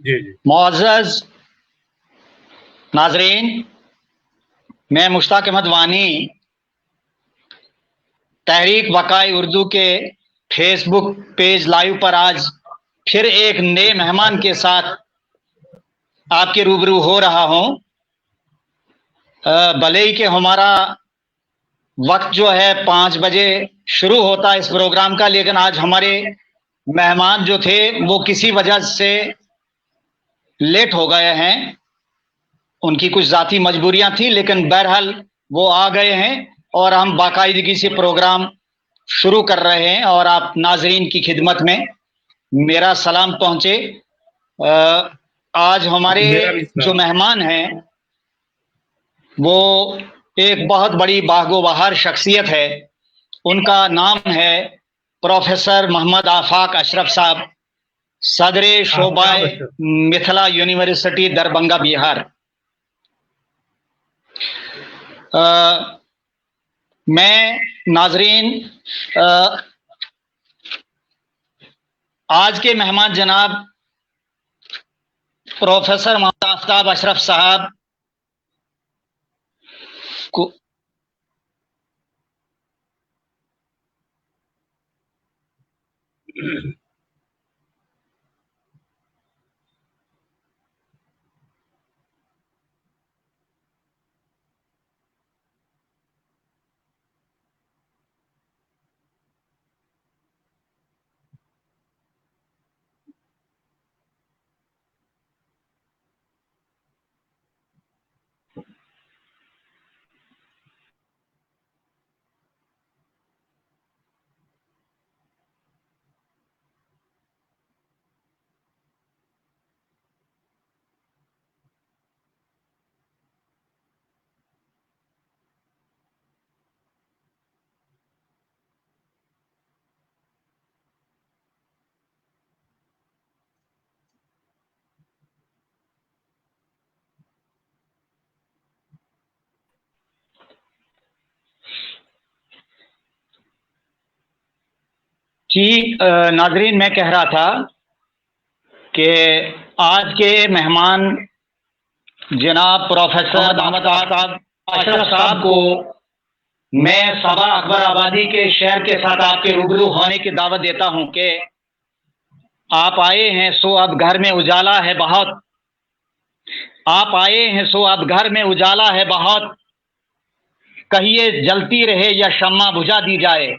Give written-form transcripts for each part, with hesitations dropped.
جی جی معزز ناظرین، میں مشتاق احمد وانی تحریک بقائے اردو کے فیس بک پیج لائیو پر آج پھر ایک نئے مہمان کے ساتھ آپ کے روبرو ہو رہا ہوں۔ بھلے ہی کہ ہمارا وقت جو ہے 5 بجے شروع ہوتا ہے اس پروگرام کا، لیکن آج ہمارے مہمان جو تھے وہ کسی وجہ سے لیٹ ہو گئے ہیں، ان کی کچھ ذاتی مجبوریاں تھیں، لیکن بہرحال وہ آ گئے ہیں اور ہم باقاعدگی سے پروگرام شروع کر رہے ہیں اور آپ ناظرین کی خدمت میں میرا سلام پہنچے۔ آج ہمارے جو مہمان ہیں وہ ایک بہت بڑی باغ و بہار شخصیت ہے، ان کا نام ہے پروفیسر محمد آفاق اشرف صاحب، صدر شعبہ متھلا یونیورسٹی دربھنگہ بہار۔ میں ناظرین آج کے مہمان جناب پروفیسر محمد آفتاب اشرف صاحب کو جی ناظرین، میں کہہ رہا تھا کہ آج کے مہمان جناب پروفیسر محمد آفتاب اشرف صاحب کو میں صبا اکبر آبادی کے شہر کے ساتھ آپ کے روبرو ہونے کی دعوت دیتا ہوں کہ آپ آئے ہیں سو اب گھر میں اجالا ہے بہت، آپ آئے ہیں سو اب گھر میں اجالا ہے بہت، کہیے جلتی رہے یا شمع بجھا دی جائے۔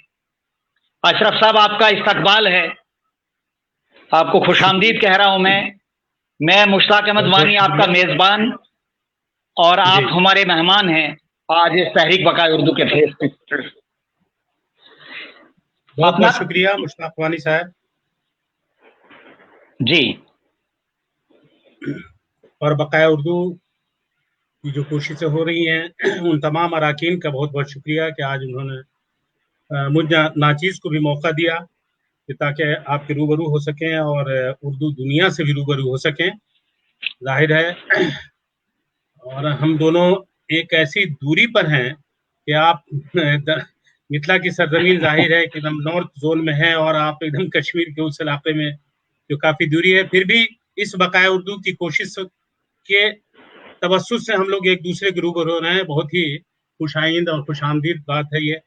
اشرف صاحب، آپ کا استقبال ہے، آپ کو خوش آمدید کہہ رہا ہوں میں مشتاق احمد وانی آپ کا میزبان، اور آپ ہمارے مہمان ہیں آج اس تحریک بقائے اردو کے فیس پہ۔ بہت بہت شکریہ مشتاق وانی صاحب جی۔ اور بقائے اردو کی جو کوششیں ہو رہی ہیں ان تمام اراکین کا بہت بہت شکریہ کہ آج انہوں نے مجھ ناچیز کو بھی موقع دیا کہ تاکہ آپ کے روبرو ہو سکیں اور اردو دنیا سے بھی روبرو ہو سکیں۔ ظاہر ہے اور ہم دونوں ایک ایسی دوری پر ہیں کہ آپ متھلا کی سرزمین ظاہر ہے کہ ہم نارتھ زون میں ہیں اور آپ ایک دم کشمیر کے اس علاقے میں جو کافی دوری ہے، پھر بھی اس بقائے اردو کی کوشش کے توسط سے ہم لوگ ایک دوسرے کے روبرو ہو رہے ہیں۔ بہت ہی خوش آئند اور خوش آمدید بات ہے یہ،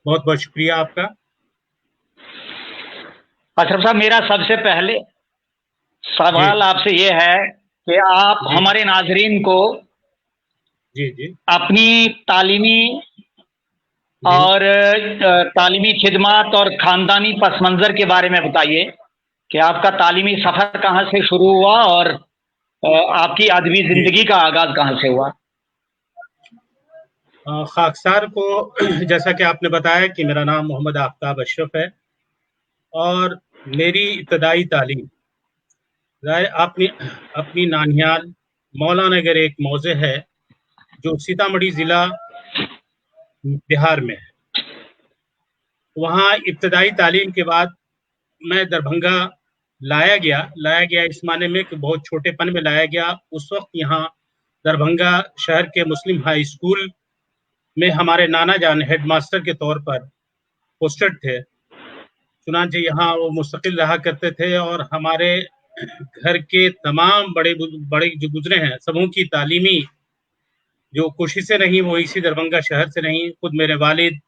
بہت بہت شکریہ آپ کا۔ اشرف صاحب، میرا سب سے پہلے سوال آپ سے یہ ہے کہ آپ ہمارے ناظرین کو اپنی تعلیمی اور تعلیمی خدمات اور خاندانی پس منظر کے بارے میں بتائیے کہ آپ کا تعلیمی سفر کہاں سے شروع ہوا اور آپ کی ادبی زندگی کا آغاز کہاں سے ہوا؟ خاکسار کو جیسا کہ آپ نے بتایا کہ میرا نام محمد آفتاب اشرف ہے اور میری ابتدائی تعلیم اپنی نانیال مولانا نگر ایک موضع ہے جو سیتامڑھی ضلع بہار میں ہے۔ وہاں ابتدائی تعلیم کے بعد میں دربھنگہ لایا گیا اس معنی میں کہ بہت چھوٹے پن میں لایا گیا۔ اس وقت یہاں دربھنگہ شہر کے مسلم ہائی اسکول میں ہمارے نانا جان ہیڈ ماسٹر کے طور پر پوسٹڈ تھے۔ चुनाचे यहाँ वो मुस्तकिल रहा करते थे और हमारे घर के तमाम बड़े जो गुजरे हैं सबों की तालीमी जो कोशिशें रहीं वो इसी दरभंगा शहर से रहीं। खुद मेरे वालिद,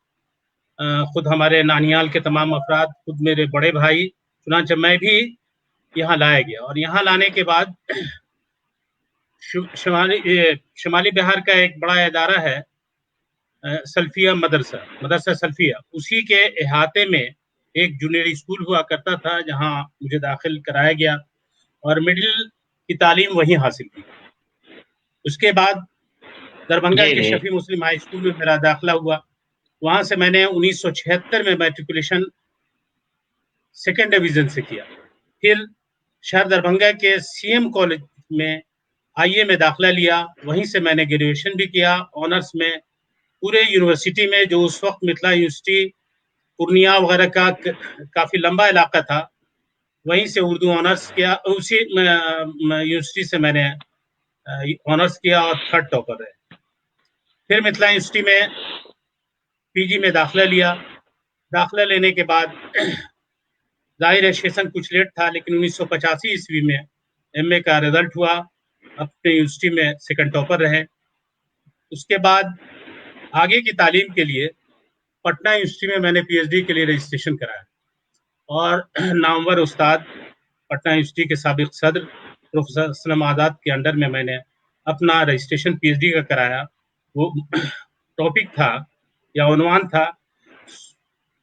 खुद हमारे नानियाल के तमाम अफराद, खुद मेरे बड़े भाई, चुनाचे मैं भी यहाँ लाया गया। और यहाँ लाने के बाद शुमाली बिहार का एक बड़ा इदारा है सल्फिया मदरसा सल्फिया, उसी के अहाते में एक जूनियर स्कूल हुआ करता था जहाँ मुझे दाखिल कराया गया और मिडिल की तालीम वहीं हासिल की। उसके बाद दरभंगा के शफी मुस्लिम हाई स्कूल में मेरा दाखिला हुआ। वहाँ से मैंने 1976 में मैट्रिकुलेशन सेकेंड डिवीजन से किया। फिर शहर दरभंगा के सीएम कॉलेज में आईए में दाखिला लिया, वहीं से मैंने ग्रेजुएशन भी किया ऑनर्स में। पूरे यूनिवर्सिटी में जो उस वक्त मिथिला यूनिवर्सिटी पूर्णिया वगैरह का काफ़ी लंबा इलाका था, वहीं से उर्दू ऑनर्स किया। उसी यूनिवर्सिटी से मैंने ऑनर्स किया और थर्ड टॉपर है। फिर मिथिला यूनिवर्सिटी में पीजी में दाखिला लिया। दाखिला लेने के बाद जाहिर है सेशन कुछ लेट था, लेकिन 1985 ईस्वी में एमए का रिजल्ट हुआ, अपने यूनिवर्सिटी में सेकंड टॉपर रहे। उसके बाद आगे की तालीम के लिए पटना यूनिवर्सिटी में मैंने पीएचडी के लिए रजिस्ट्रेशन कराया और नामवर उस्ताद पटना यूनिवर्सिटी के साबिक सदर प्रोफेसर असलम आज़ाद के अंडर में मैंने अपना रजिस्ट्रेशन पीएचडी का कराया। वो टॉपिक था या उन्वान था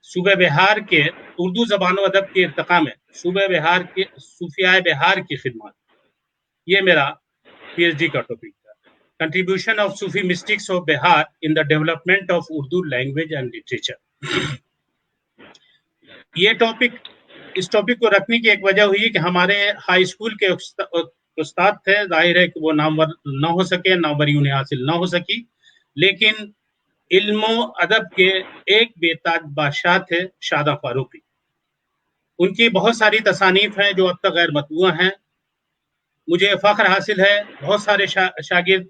सूबे बिहार के उर्दू ज़बान व अदब के इर्तिक़ा में सूबे बिहार के सूफियाए बिहार की खिदमत। ये मेरा पीएचडी का टॉपिक था, contribution of Sufi mystics of Bihar in the development of Urdu language and literature. ये टॉपिक, इस टॉपिक को रखने की एक वजह हुई कि हमारे हाई स्कूल के उस्ताद थे, जाहिर है कि वो नामवर न हो सके, नामवरी उन्हें हासिल न हो सकी, लेकिन इल्मो अदब के एक बेताज बादशाह थे शादा फारूकी। उनकी बहुत सारी तसानीफ हैं जो अब तक गैर मतबूआ हैं। मुझे फ़ख्र हासिल है बहुत सारे शागिर्द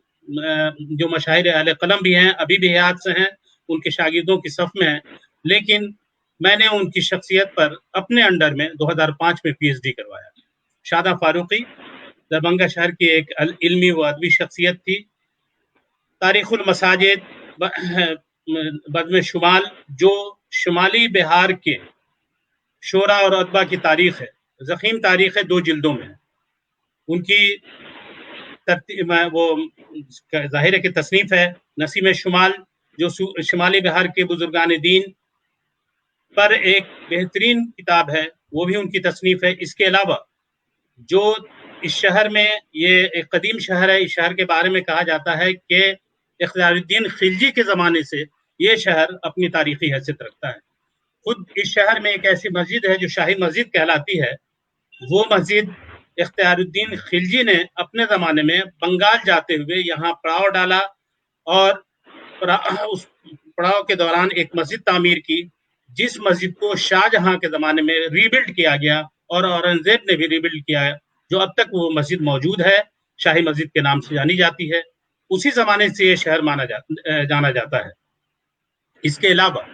जो मशाहिर अहले कलम भी हैं, अभी भी हयात से हैं, उनके शागिर्दों की सफ़ में हैं, लेकिन मैंने उनकी शख्सियत पर अपने अंडर में 2005 में पीएचडी करवाया। शादा फारूकी दरभंगा शहर की एक इल्मी व अदबी शख्सियत थी। तारीख़ुल मसाजिद बज़्म शुमाल जो शुमाली बिहार के शोरा और अदबा की तारीख़ है, ज़ख़ीम तारीख़ है, 2 जिल्दों में है। उनकी वो ज़ाहिर है कि तसनीफ़ है नसीम शुमाल जो शुमाली बिहार के बुजुर्गान दीन पर एक बेहतरीन किताब है, वो भी उनकी तसनीफ़ है। इसके अलावा जो इस शहर में, ये एक कदीम शहर है, इस शहर के बारे में कहा जाता है कि इख्तियारुद्दीन खिलजी के ज़माने से ये शहर अपनी तारीख़ी हैसियत रखता है। खुद इस शहर में एक ऐसी मस्जिद है जो शाही मस्जिद कहलाती है। वो मस्जिद इख्तियारुद्दीन खिलजी ने अपने ज़माने में बंगाल जाते हुए यहाँ पड़ाव डाला और उस पड़ाव के दौरान एक मस्जिद तामीर की, जिस मस्जिद को शाहजहां के ज़माने में रीबिल्ड किया गया और औरंगजेब ने भी रीबिल्ड किया है, जो अब तक वो मस्जिद मौजूद है, शाही मस्जिद के नाम से जानी जाती है। उसी ज़माने से ये शहर जाना जाता है। इसके अलावा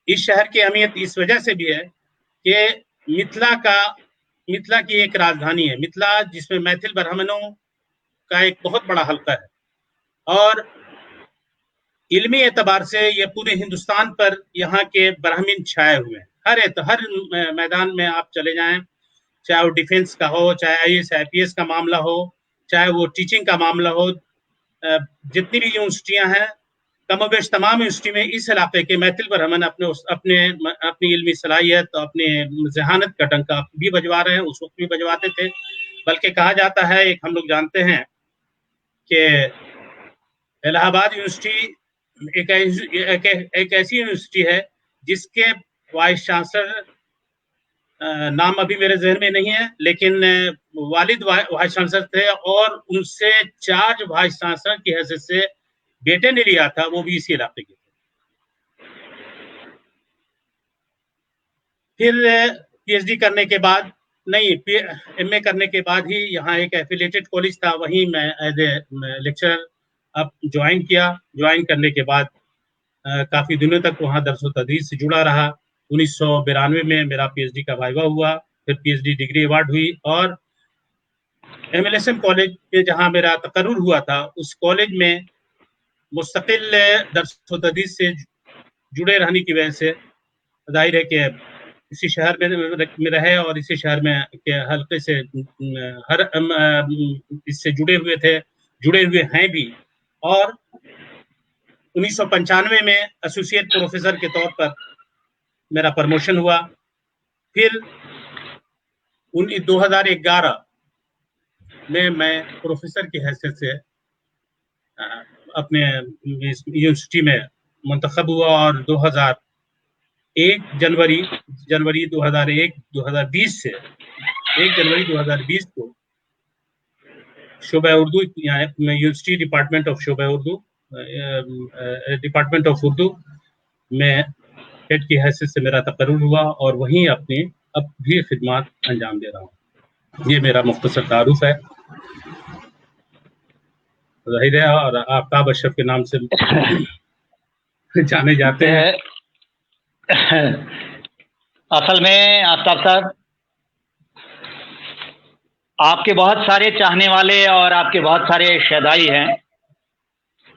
इस शहर की अहमियत इस वजह से भी है कि मिथिला की एक राजधानी है, मिथिला, जिसमें मैथिल ब्राह्मणों का एक बहुत बड़ा हल्का है और इल्मी एतबार से ये पूरे हिंदुस्तान पर यहाँ के ब्राह्मण छाए हुए हैं। हर मैदान में आप चले जाएं, चाहे वो डिफेंस का हो, चाहे आईएएस आईपीएस का मामला हो, चाहे वो टीचिंग का मामला हो, जितनी भी यूनिवर्सिटियां हैं, कमोबेश तमाम यूनिवर्सिटी में इस इलाके के मैथिल ब्राह्मण अपनी इल्मी सलाहियत, अपने जहानत का डंका भी बजवा रहे हैं, उस वक्त भी बजवाते थे। बल्कि कहा जाता है, एक हम लोग जानते हैं कि इलाहाबाद यूनिवर्सिटी एक ऐसी यूनिवर्सिटी है जिसके वाइस चांसलर नाम अभी मेरे जहन में नहीं है, लेकिन वालिद वाइस चांसलर थे और उनसे चार्ज वाइस चांसलर की हैसियत से बेटे ने लिया था, वो भी इसी इलाके के थे। फिर पीएचडी करने के बाद, नहीं, एमए करने के बाद ही यहाँ एक एफिलिएटेड कॉलेज था, वहीं मैं एज ए लेक्चरर अब ज्वाइन किया। ज्वाइन करने के बाद काफ़ी दिनों तक वहाँ दर्स व तदरीस से जुड़ा रहा। 1992 में मेरा PhD का वाइवा हुआ, फिर PhD डिग्री अवार्ड हुई, और MLSM कॉलेज में जहाँ मेरा तकर्रुर हुआ था, उस कॉलेज में मुस्तकिल दर्स व तदरीस से जुड़े रहने की वजह से जाहिर है कि इसी शहर में रहे और इसी शहर में के हल्के से इससे जुड़े हुए हैं भी। और 1995 में एसोसिएट प्रोफेसर के तौर पर मेरा प्रमोशन हुआ। फिर 2011 में मैं प्रोफेसर की हैसियत से अपने यूनिवर्सिटी में मुंतखब हुआ, और 2001 जनवरी 2020 से 1 जनवरी 2020 को शोबा Urdu university department of Urdu में हेड की हैसियत से मेरा तकर्रुर हुआ, और वहीं अपनी अब भी खिदमत अंजाम दे रहा हूँ। ये मेरा मुख्तसर तारुफ है। जाहिर है और आफ्ताब अशरफ के नाम से जाने जाते हैं। असल में आफ्ताब साहब, आपके बहुत सारे चाहने वाले और आपके बहुत सारे शहदाई हैं।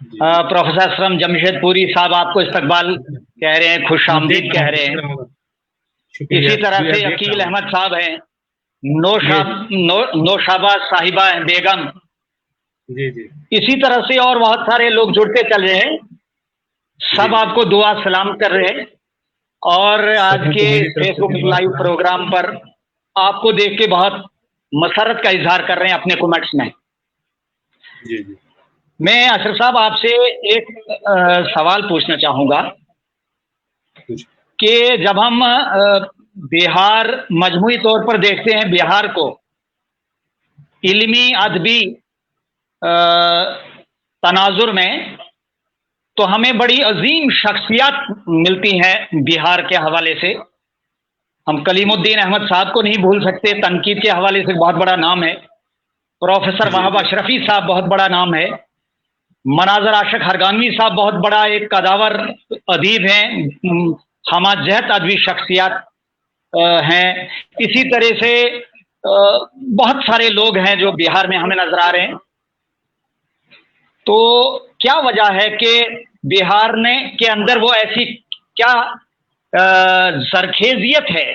प्रोफेसर असलम जमशेदपुरी साहब आपको इस्तकबाल कह रहे हैं, खुश आमदीद कह रहे हैं। इसी तरह से अकील अहमद साहब हैं, नौशाबा साहिबा बेगम, जी जी, इसी तरह से और बहुत सारे लोग जुड़ते चल रहे हैं। सब आपको दुआ सलाम कर रहे हैं, और आज के फेसबुक लाइव प्रोग्राम पर आपको देख के बहुत मसरत का इजहार कर रहे हैं अपने कमेंट्स में। जी जी। मैं अशरफ साहब आपसे एक सवाल पूछना चाहूँगा कि जब हम बिहार मजमूई तौर पर देखते हैं बिहार को इल्मी अदबी तनाजुर में, तो हमें बड़ी अजीम शख्सियत मिलती हैं बिहार के हवाले से। हम कलीमुद्दीन अहमद साहब को नहीं भूल सकते, तनकीद के हवाले से बहुत बड़ा नाम है। प्रोफेसर वहाब अशरफी साहब बहुत बड़ा नाम है। मनाजर आशिक हरगानवी साहब बहुत बड़ा एक कदावर अदीब हैं, हमाजहत अदबी शख्सियत हैं। इसी तरह से बहुत सारे लोग हैं जो बिहार में हमें नजर आ रहे हैं। तो क्या वजह है कि बिहार के अंदर वो ऐसी क्या सरखेजियत है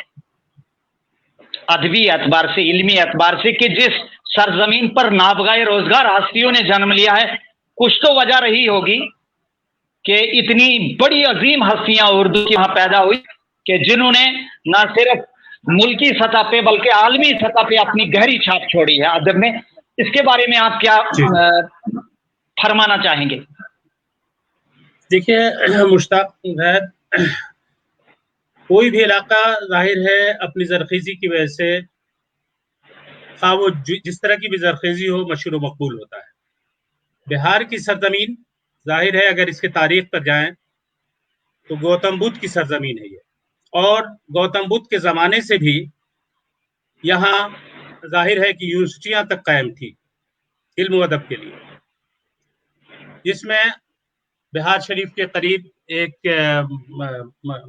अदबी एतबार से, इल्मी एतबार से, कि जिस सरजमीन पर नाबगाए रोजगार हस्तियों ने जन्म लिया है, कुछ तो वजह रही होगी कि इतनी बड़ी अजीम हस्तियां उर्दू की वहां पैदा हुई कि जिन्होंने न सिर्फ मुल्की सतह पे बल्कि आलमी सतह पे अपनी गहरी छाप छोड़ी है अदब में। इसके बारे में आप क्या फरमाना चाहेंगे? देखिए मुश्ताक, कोई भी इलाका जाहिर है अपनी जरखेजी की वजह से, हाँ वो जिस तरह की भी जरखेजी हो, मशहूर व मकबूल होता है। बिहार की सरजमीन जाहिर है अगर इसके तारीख पर जाएं तो गौतम बुद्ध की सरजमीन है ये, और गौतम बुद्ध के ज़माने से भी यहाँ जाहिर है कि यूनिवर्सिटियाँ तक कायम थी इल्म व अदब के लिए, जिसमें बिहार शरीफ के करीब एक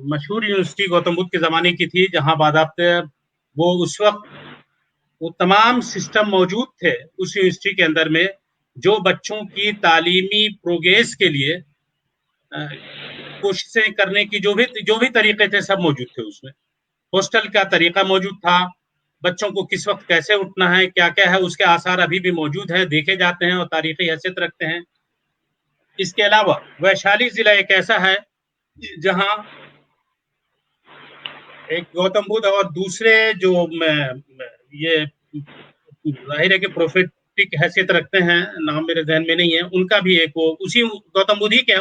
मशहूर यूनिवर्सिटी गौतम बुद्ध के ज़माने की थी, जहाँ बाज़ाब्ते वो उस वक्त वो तमाम सिस्टम मौजूद थे उस यूनिवर्सिटी के अंदर में, जो बच्चों की तालीमी प्रोग्रेस के लिए कोशिशें करने की जो भी तरीके थे सब मौजूद थे उसमें। हॉस्टल का तरीका मौजूद था, बच्चों को किस वक्त कैसे उठना है, क्या क्या है, उसके आसार अभी भी मौजूद हैं, देखे जाते हैं और तारीखी हैसियत रखते हैं। इसके अलावा वैशाली जिला एक ऐसा है जहां एक गौतम बुद्ध और दूसरे जो ये जाहिर है कि प्रोफेटिक हैसियत रखते हैं, नाम मेरे जहन में नहीं है, उनका भी एक वो उसी गौतम बुद्ध ही के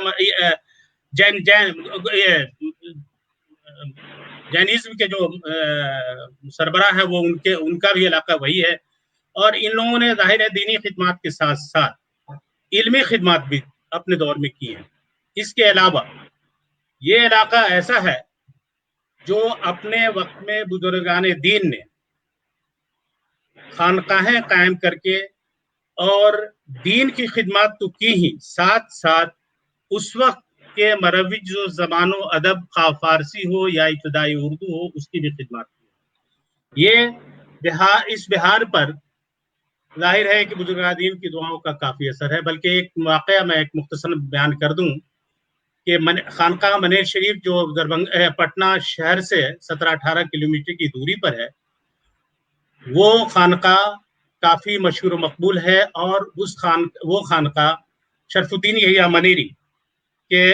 जैनिज्म के जो सरबराह है वो उनका भी इलाका वही है। और इन लोगों ने जाहिर है दीनी खिदमत के साथ साथ इल्मी खिदमत भी अपने दौर में की है। इसके अलावा ये इलाका ऐसा है जो अपने वक्त में बुजुर्गान दीन ने खानकाहें कायम करके और दीन की खिदमत तो की ही, साथ साथ उस वक्त کے مروج جو زبان و ادب خواہ فارسی ہو یا ابتدائی اردو ہو اس کی بھی خدمات کی. یہ اس بہار پر ظاہر ہے کہ بزرگان کی دعاؤں کا کافی اثر ہے. بلکہ ایک واقعہ میں ایک مختصر بیان کر دوں کہ خانقاہ منیر شریف جو پٹنہ شہر سے 17-18 کلومیٹر کی دوری پر ہے، وہ خانقاہ کافی مشہور و مقبول ہے. اور وہ خانقاہ شرف الدین یحییٰ منیری کے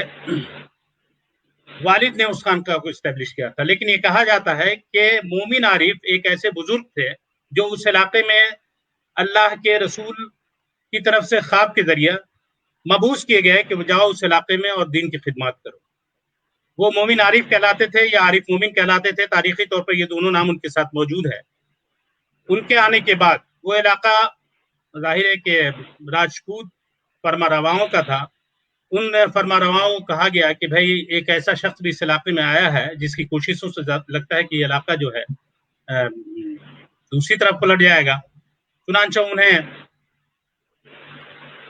والد نے اس خانقاہ کو اسٹیبلش کیا تھا. لیکن یہ کہا جاتا ہے کہ مومن عارف ایک ایسے بزرگ تھے جو اس علاقے میں اللہ کے رسول کی طرف سے خواب کے ذریعہ مبعوث کیے گئے کہ وہ جاؤ اس علاقے میں اور دین کی خدمات کرو. وہ مومن عارف کہلاتے تھے یا عارف مومن کہلاتے تھے. تاریخی طور پر یہ دونوں نام ان کے ساتھ موجود ہے. ان کے آنے کے بعد وہ علاقہ ظاہر ہے کہ راجپوت فرما رواؤں کا تھا. ان فرما رواؤں کو کہا گیا کہ بھائی ایک ایسا شخص بھی اس علاقے میں آیا ہے جس کی کوششوں سے لگتا ہے کہ یہ علاقہ جو ہے دوسری طرف پلٹ جائے گا. چنانچہ انہیں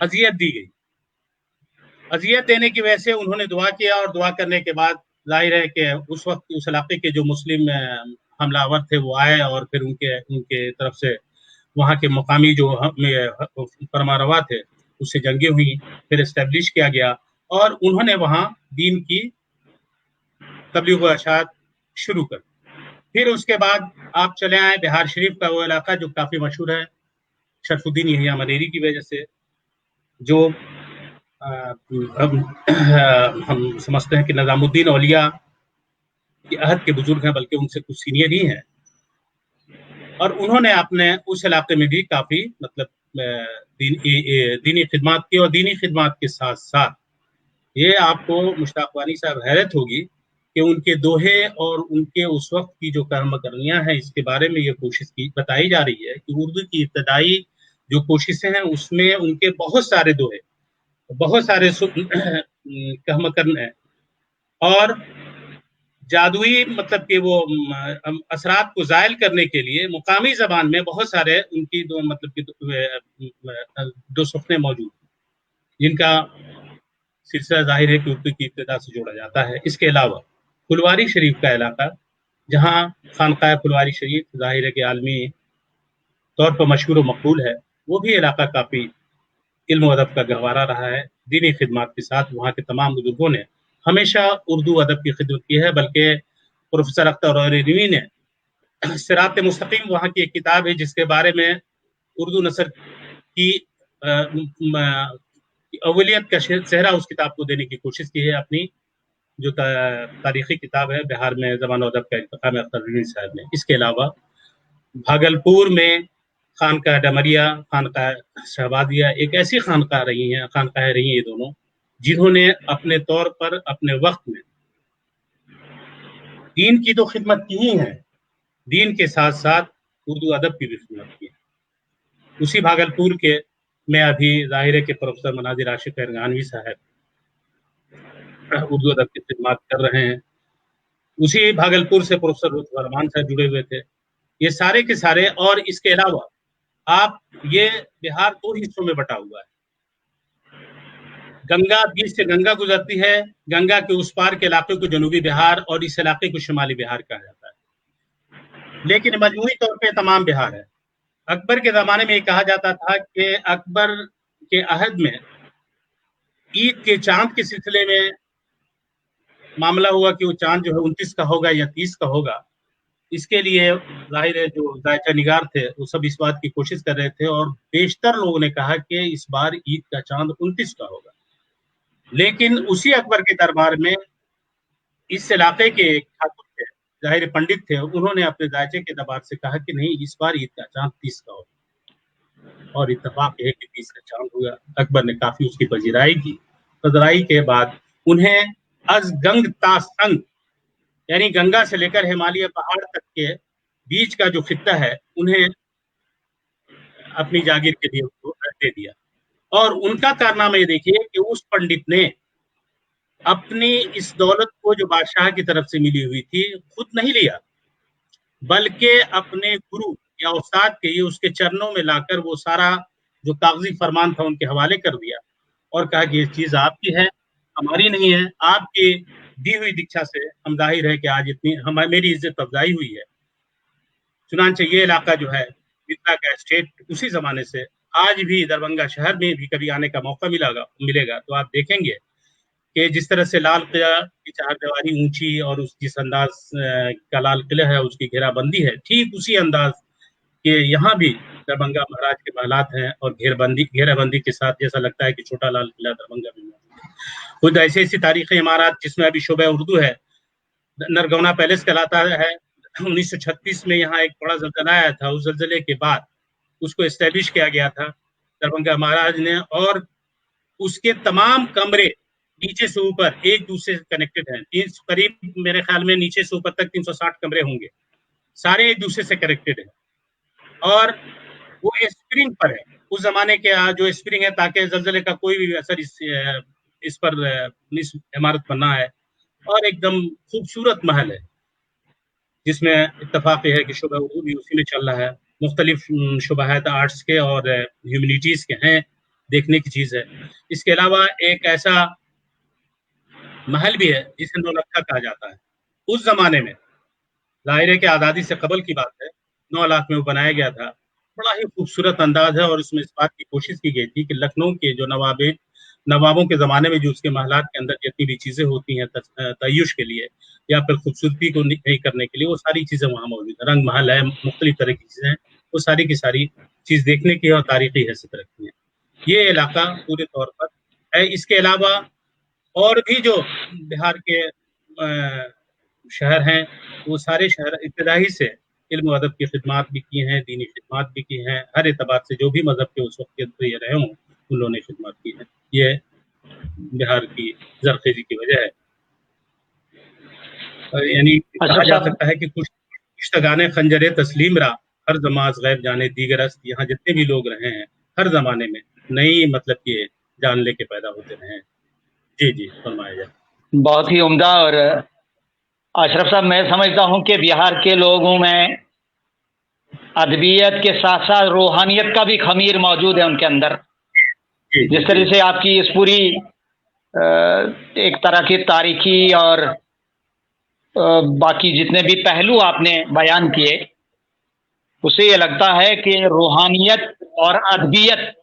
اذیت دی گئی. اذیت دینے کی وجہ سے انہوں نے دعا کیا، اور دعا کرنے کے بعد ظاہر ہے کہ اس وقت اس علاقے کے جو مسلم حملہ آور تھے وہ آئے، اور پھر ان کے طرف سے وہاں کے مقامی جو فرما روا تھے اس سے جنگیں ہوئی. پھر اسٹیبلش کیا گیا اور انہوں نے وہاں دین کی تبلیغ و ارشاد شروع کر. پھر اس کے بعد آپ چلے آئے بہار شریف کا وہ علاقہ جو کافی مشہور ہے شرف الدین یحییٰ منیری کی وجہ سے، جو ہم سمجھتے ہیں کہ نظام الدین اولیاء کے عہد کے بزرگ ہیں، بلکہ ان سے کچھ سینئر ہی ہیں. اور انہوں نے اپنے اس علاقے میں بھی کافی دینی خدمات کی. اور دینی خدمات کے ساتھ ساتھ یہ آپ کو مشتاق وانی صاحب حیرت ہوگی کہ ان کے دوہے اور ان کے اس وقت کی جو کرم کرنیاں ہیں اس کے بارے میں یہ کوشش بتائی جا رہی ہے کہ اردو کی ابتدائی جو کوششیں ہیں اس میں ان کے بہت سارے دوہے، بہت سارے کہم کرن ہیں، اور جادوئی مطلب کہ وہ اثرات کو زائل کرنے کے لیے مقامی زبان میں بہت سارے ان کی دو سخنے موجود ہیں جن کا سلسلہ ظاہر ہے کہ اردو کی ابتدا سے جوڑا جاتا ہے. اس کے علاوہ پھلواری شریف کا علاقہ، جہاں خانقاہ پھلواری شریف ظاہر ہے کہ عالمی طور پر مشہور و مقبول ہے، وہ بھی علاقہ کافی علم و ادب کا گہوارہ رہا ہے. دینی خدمات کے ساتھ وہاں کے تمام بزرگوں نے ہمیشہ اردو ادب کی خدمت کی ہے. بلکہ پروفیسر اختر اورینوی نے صراط مستقیم وہاں کی ایک کتاب ہے جس کے بارے میں اردو نثر کی اولیت کا صحرا اس کتاب کو دینے کی کوشش کی ہے اپنی جو تاریخی کتاب ہے بہار میں زبان و ادب کا انتخاب اختر اورینوی صاحب نے. اس کے علاوہ بھاگلپور میں خانقاہ ڈمریا، خانقاہ شہبازیہ ایک ایسی خانقاہ رہی ہیں یہ دونوں جنہوں نے اپنے طور پر اپنے وقت میں دین کی تو خدمت کی ہی ہے، دین کے ساتھ ساتھ اردو ادب کی بھی خدمت کی ہے. اسی بھاگلپور کے میں ابھی ظاہر ہے کہ پروفیسر مناظر عاشق ارغانوی صاحب اردو ادب کی خدمات کر رہے ہیں. اسی بھاگلپور سے پروفیسر لطف رحمان صاحب جڑے ہوئے تھے. یہ سارے کے سارے، اور اس کے علاوہ آپ یہ بہار دو حصوں میں بٹا ہوا ہے. گنگا بیچ سے گنگا گزرتی ہے، گنگا کے اس پار کے علاقے کو جنوبی بہار اور اس علاقے کو شمالی بہار کہا جاتا ہے، لیکن مجموعی طور پہ تمام بہار ہے. اکبر کے زمانے میں یہ کہا جاتا تھا کہ اکبر کے عہد میں عید کے چاند کے سلسلے میں معاملہ ہوا کہ وہ چاند جو ہے 29 کا ہوگا یا 30 کا ہوگا. اس کے لیے ظاہر ہے جو ذائقہ نگار تھے وہ سب اس بات کی کوشش کر رہے تھے، اور بیشتر لوگوں نے کہا کہ اس بار عید کا چاند 29 کا ہوگا. لیکن اسی اکبر کے دربار میں اس علاقے کے ایک ٹھاکر تھے، ظاہر پنڈت تھے، انہوں نے اپنے ذائقے کے دربار سے کہا کہ نہیں، اس بار عید کا چاند 30 کا ہوگا، اور اتفاق ہے کہ 30 کا چاند ہوا. اکبر نے کافی اس کی پذیرائی کی. پذیرائی کے بعد انہیں از گنگ تا سنگ، یعنی گنگا سے لے کر ہمالیہ پہاڑ تک کے بیچ کا جو خطہ ہے انہیں اپنی جاگیر کے لیے دے دیا. اور ان کا کارنامہ یہ دیکھیے کہ اس پنڈت نے اپنی اس دولت کو جو بادشاہ کی طرف سے ملی ہوئی تھی خود نہیں لیا، بلکہ اپنے گرو یا استاد کے یہ اس کے چرنوں میں لا کر وہ سارا جو کاغذی فرمان تھا ان کے حوالے کر دیا اور کہا کہ یہ چیز آپ کی ہے، हमारी नहीं है, आपकी दी हुई दीक्षा से हम जाहिर है कि आज इतनी मेरी इज्जत अफजाई हुई है। चुनांचे ये इलाका जो है मिथिला का स्टेट उसी जमाने से आज भी दरभंगा शहर में भी कभी आने का मौका मिलेगा तो आप देखेंगे कि जिस तरह से लाल किला की चारदीवारी ऊंची और उस जिस अंदाज का लाल किला है उसकी घेराबंदी है, ठीक उसी अंदाज के यहाँ भी दरभंगा महाराज के महलात हैं और घेराबंदी के साथ जैसा लगता है कि छोटा लाल किला दरभंगा में मौजूद है। खुद ऐसी ऐसी तारीखी इमारत जिसमें अभी शोबा उर्दू है, नरगौना पैलेस कहलाता है। 1936 में यहाँ एक बड़ा जलजला आया था, उस जलजले के बाद उसको एस्टेब्लिश किया गया था दरभंगा महाराज ने, और उसके तमाम कमरे नीचे से ऊपर एक दूसरे से कनेक्टेड हैं। करीब मेरे ख्याल में नीचे से ऊपर तक 360 कमरे होंगे, सारे एक दूसरे से कनेक्टेड हैं और वो स्प्रिंग पर है। उस जमाने के जो स्प्रिंग है ताकि जलजले का कोई भी असर इस पर इस इमारत पर ना आए, और एकदम खूबसूरत महल है जिसमें इत्तफाक है कि शोबा उर्दू भी उसी में चल रहा है। मुख्तलिफ शुबहात आर्ट्स के और ह्यूमनिटीज के हैं, देखने की चीज है। इसके अलावा एक ऐसा महल भी है जिसे नौलखा कहा जाता है। उस जमाने में जाहिर है कि आज़ादी से कबल की बात है, 9 लाख में वो बनाया गया था। बड़ा ही खूबसूरत अंदाज है और उसमें इस बात की कोशिश की गई थी कि लखनऊ के जो नवाबों के ज़माने में जो उसके महलात के अंदर जितनी भी चीज़ें होती हैं तय्युश के लिए या फिर खूबसूरती को नहीं करने के लिए, वो सारी चीज़ें वहाँ मौजूद है। रंग महल है, मुख्तलिफ तरह की चीज़ें हैं, वो सारी की सारी चीज़ देखने की और तारीखी हैसियत रखती है। ये इलाका पूरे तौर पर है। इसके अलावा और भी जो बिहार के शहर हैं, वो सारे शहर इब्तदाई से इल्म अदब की खिदमात भी की हैं, दीनी खिदमात भी की हैं। हर एतबार से जो भी मजहब के उस वक्त के ये रहे हों उन्होंने ने खिदमत की है। ये बिहार की जरखेजी की वजह है। यानी कहा जा सकता है कि कुछ इश्तगाने खंजरे तस्लीम रा हर जमात गैब जाने दीगरस्त, यहाँ जितने भी लोग रहे हैं हर जमाने में नई मतलब कि जान लेके पैदा होते रहे हैं। जी जी फरमाया जाए। बहुत ही उम्दा। और अशरफ साहब, मैं समझता हूँ कि बिहार के लोगों में अदबियत के साथ साथ रूहानियत का भी खमीर मौजूद है उनके अंदर। जिस तरह से आपकी इस पूरी एक तरह की तारीखी और बाकी जितने भी पहलू आपने बयान किए, उससे ये लगता है कि रूहानियत और अदबियत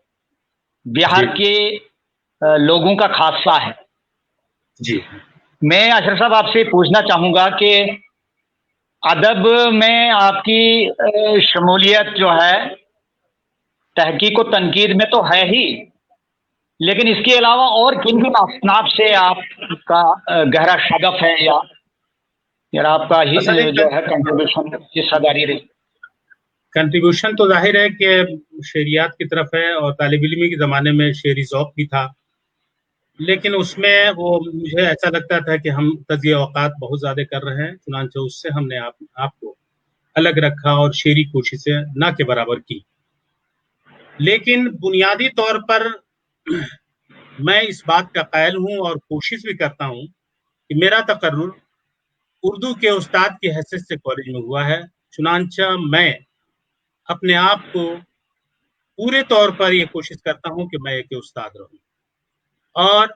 बिहार के लोगों का खासा है। जी, मैं अशरफ साहब आपसे पूछना चाहूँगा कि अदब में आपकी शमूलियत जो है तहकीक व तनकीद में तो है ही, लेकिन इसके अलावा और किन किन असनाफ से आपका गहरा शगफ है या आपका ही जो है कंट्रीब्यूशन हिस्सादारी रही? कंट्रीब्यूशन तो जाहिर है कि शेरियात की तरफ है और तालिब इल्मी के ज़माने में शेरी ज़ौक़ भी था, लेकिन उसमें वो मुझे ऐसा लगता था कि हम तज़िया औक़ात बहुत ज़्यादा कर रहे हैं, चुनांचे उससे हमने आपको अलग रखा और शेरी कोशिशें ना के बराबर की। लेकिन बुनियादी तौर पर मैं इस बात का कायल हूँ और कोशिश भी करता हूँ कि मेरा तकर्रुर उर्दू के उस्ताद की हैसियत से कॉलेज में हुआ है। चुनांचा मैं अपने आप को पूरे तौर पर ये कोशिश करता हूँ कि मैं एक उस्ताद रहूं और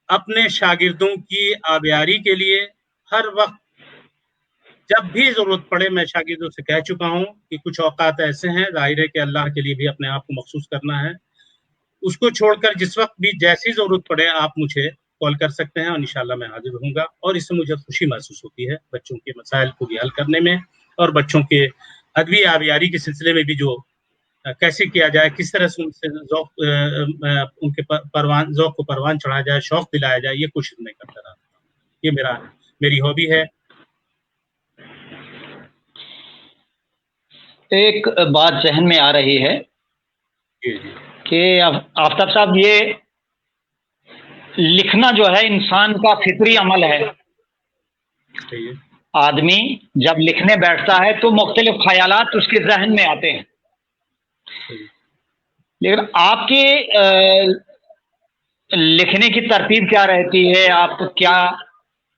अपने शागिर्दों की आबियारी के लिए हर वक्त जब भी जरूरत पड़े, मैं शागिर्दों से कह चुका हूँ कि कुछ औकात ऐसे हैं, जाहिर है कि अल्लाह के लिए भी अपने आप को मखसूस करना है, उसको छोड़कर जिस वक्त भी जैसी जरूरत पड़े आप मुझे कॉल कर सकते हैं और इंशाल्लाह मैं हाजिर रहूंगा। और इससे मुझे खुशी महसूस होती है बच्चों के मसाइल को भी हल करने में और बच्चों के अदबी आबियारी के सिलसिले में भी जो कैसे किया जाए, किस तरह से उनसे उनके ज़ौक़ को परवान चढ़ाया जाए, शौक दिलाया जाए, ये कोशिश मैं करता रहा। ये मेरी हॉबी है। एक बात जहन में आ रही है कि आफ्ताब साहब, ये लिखना जो है इंसान का फितरी अमल है। आदमी जब लिखने बैठता है तो मुख्तलिफ ख्यालात उसके जहन में आते हैं, लेकिन आपके लिखने की तरतीब क्या रहती है? आप क्या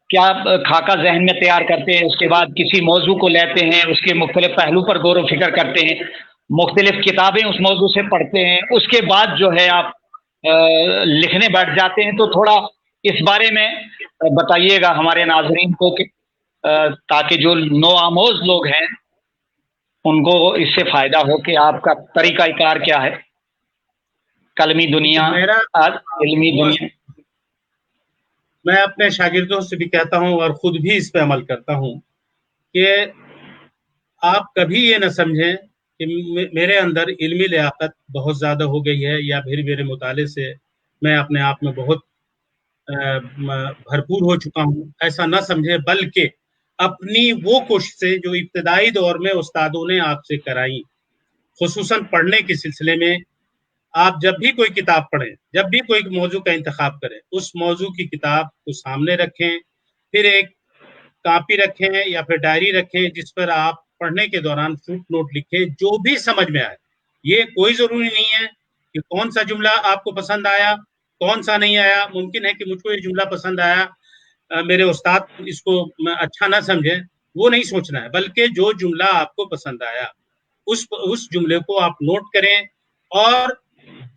खाका जहन में तैयार करते हैं, उसके बाद किसी मौजू को लेते हैं, उसके मुख्तलिफ पहलू पर गौर व फिक्र करते हैं, मुख्तलिफ किताबें उस मौजू से पढ़ते हैं, उसके बाद जो है आप लिखने बैठ जाते हैं। तो थोड़ा اس بارے میں بتائیے گا ہمارے ناظرین کو کہ تاکہ جو نو آموز لوگ ہیں ان کو اس سے فائدہ ہو کہ آپ کا طریقہ کار کیا ہے، کلمی دنیا، علمی دنیا۔ میں اپنے شاگردوں سے بھی کہتا ہوں اور خود بھی اس پہ عمل کرتا ہوں کہ آپ کبھی یہ نہ سمجھیں کہ میرے اندر علمی لیاقت بہت زیادہ ہو گئی ہے یا پھر میرے مطالعے سے میں اپنے آپ میں بہت بھرپور ہو چکا ہوں، ایسا نہ سمجھیں، بلکہ اپنی وہ کوششیں جو ابتدائی دور میں استادوں نے آپ سے کرائیں، خصوصاً پڑھنے کے سلسلے میں، آپ جب بھی کوئی کتاب پڑھیں، جب بھی کوئی موضوع کا انتخاب کریں، اس موضوع کی کتاب کو سامنے رکھیں، پھر ایک کاپی رکھیں یا پھر ڈائری رکھیں جس پر آپ پڑھنے کے دوران فٹ نوٹ لکھیں جو بھی سمجھ میں آئے۔ یہ کوئی ضروری نہیں ہے کہ کون سا جملہ آپ کو پسند آیا، کون سا نہیں آیا۔ ممکن ہے کہ مجھ کو یہ جملہ پسند آیا، میرے استاد اس کو اچھا نہ سمجھیں، وہ نہیں سوچنا ہے، بلکہ جو جملہ آپ کو پسند آیا اس جملے کو آپ نوٹ کریں، اور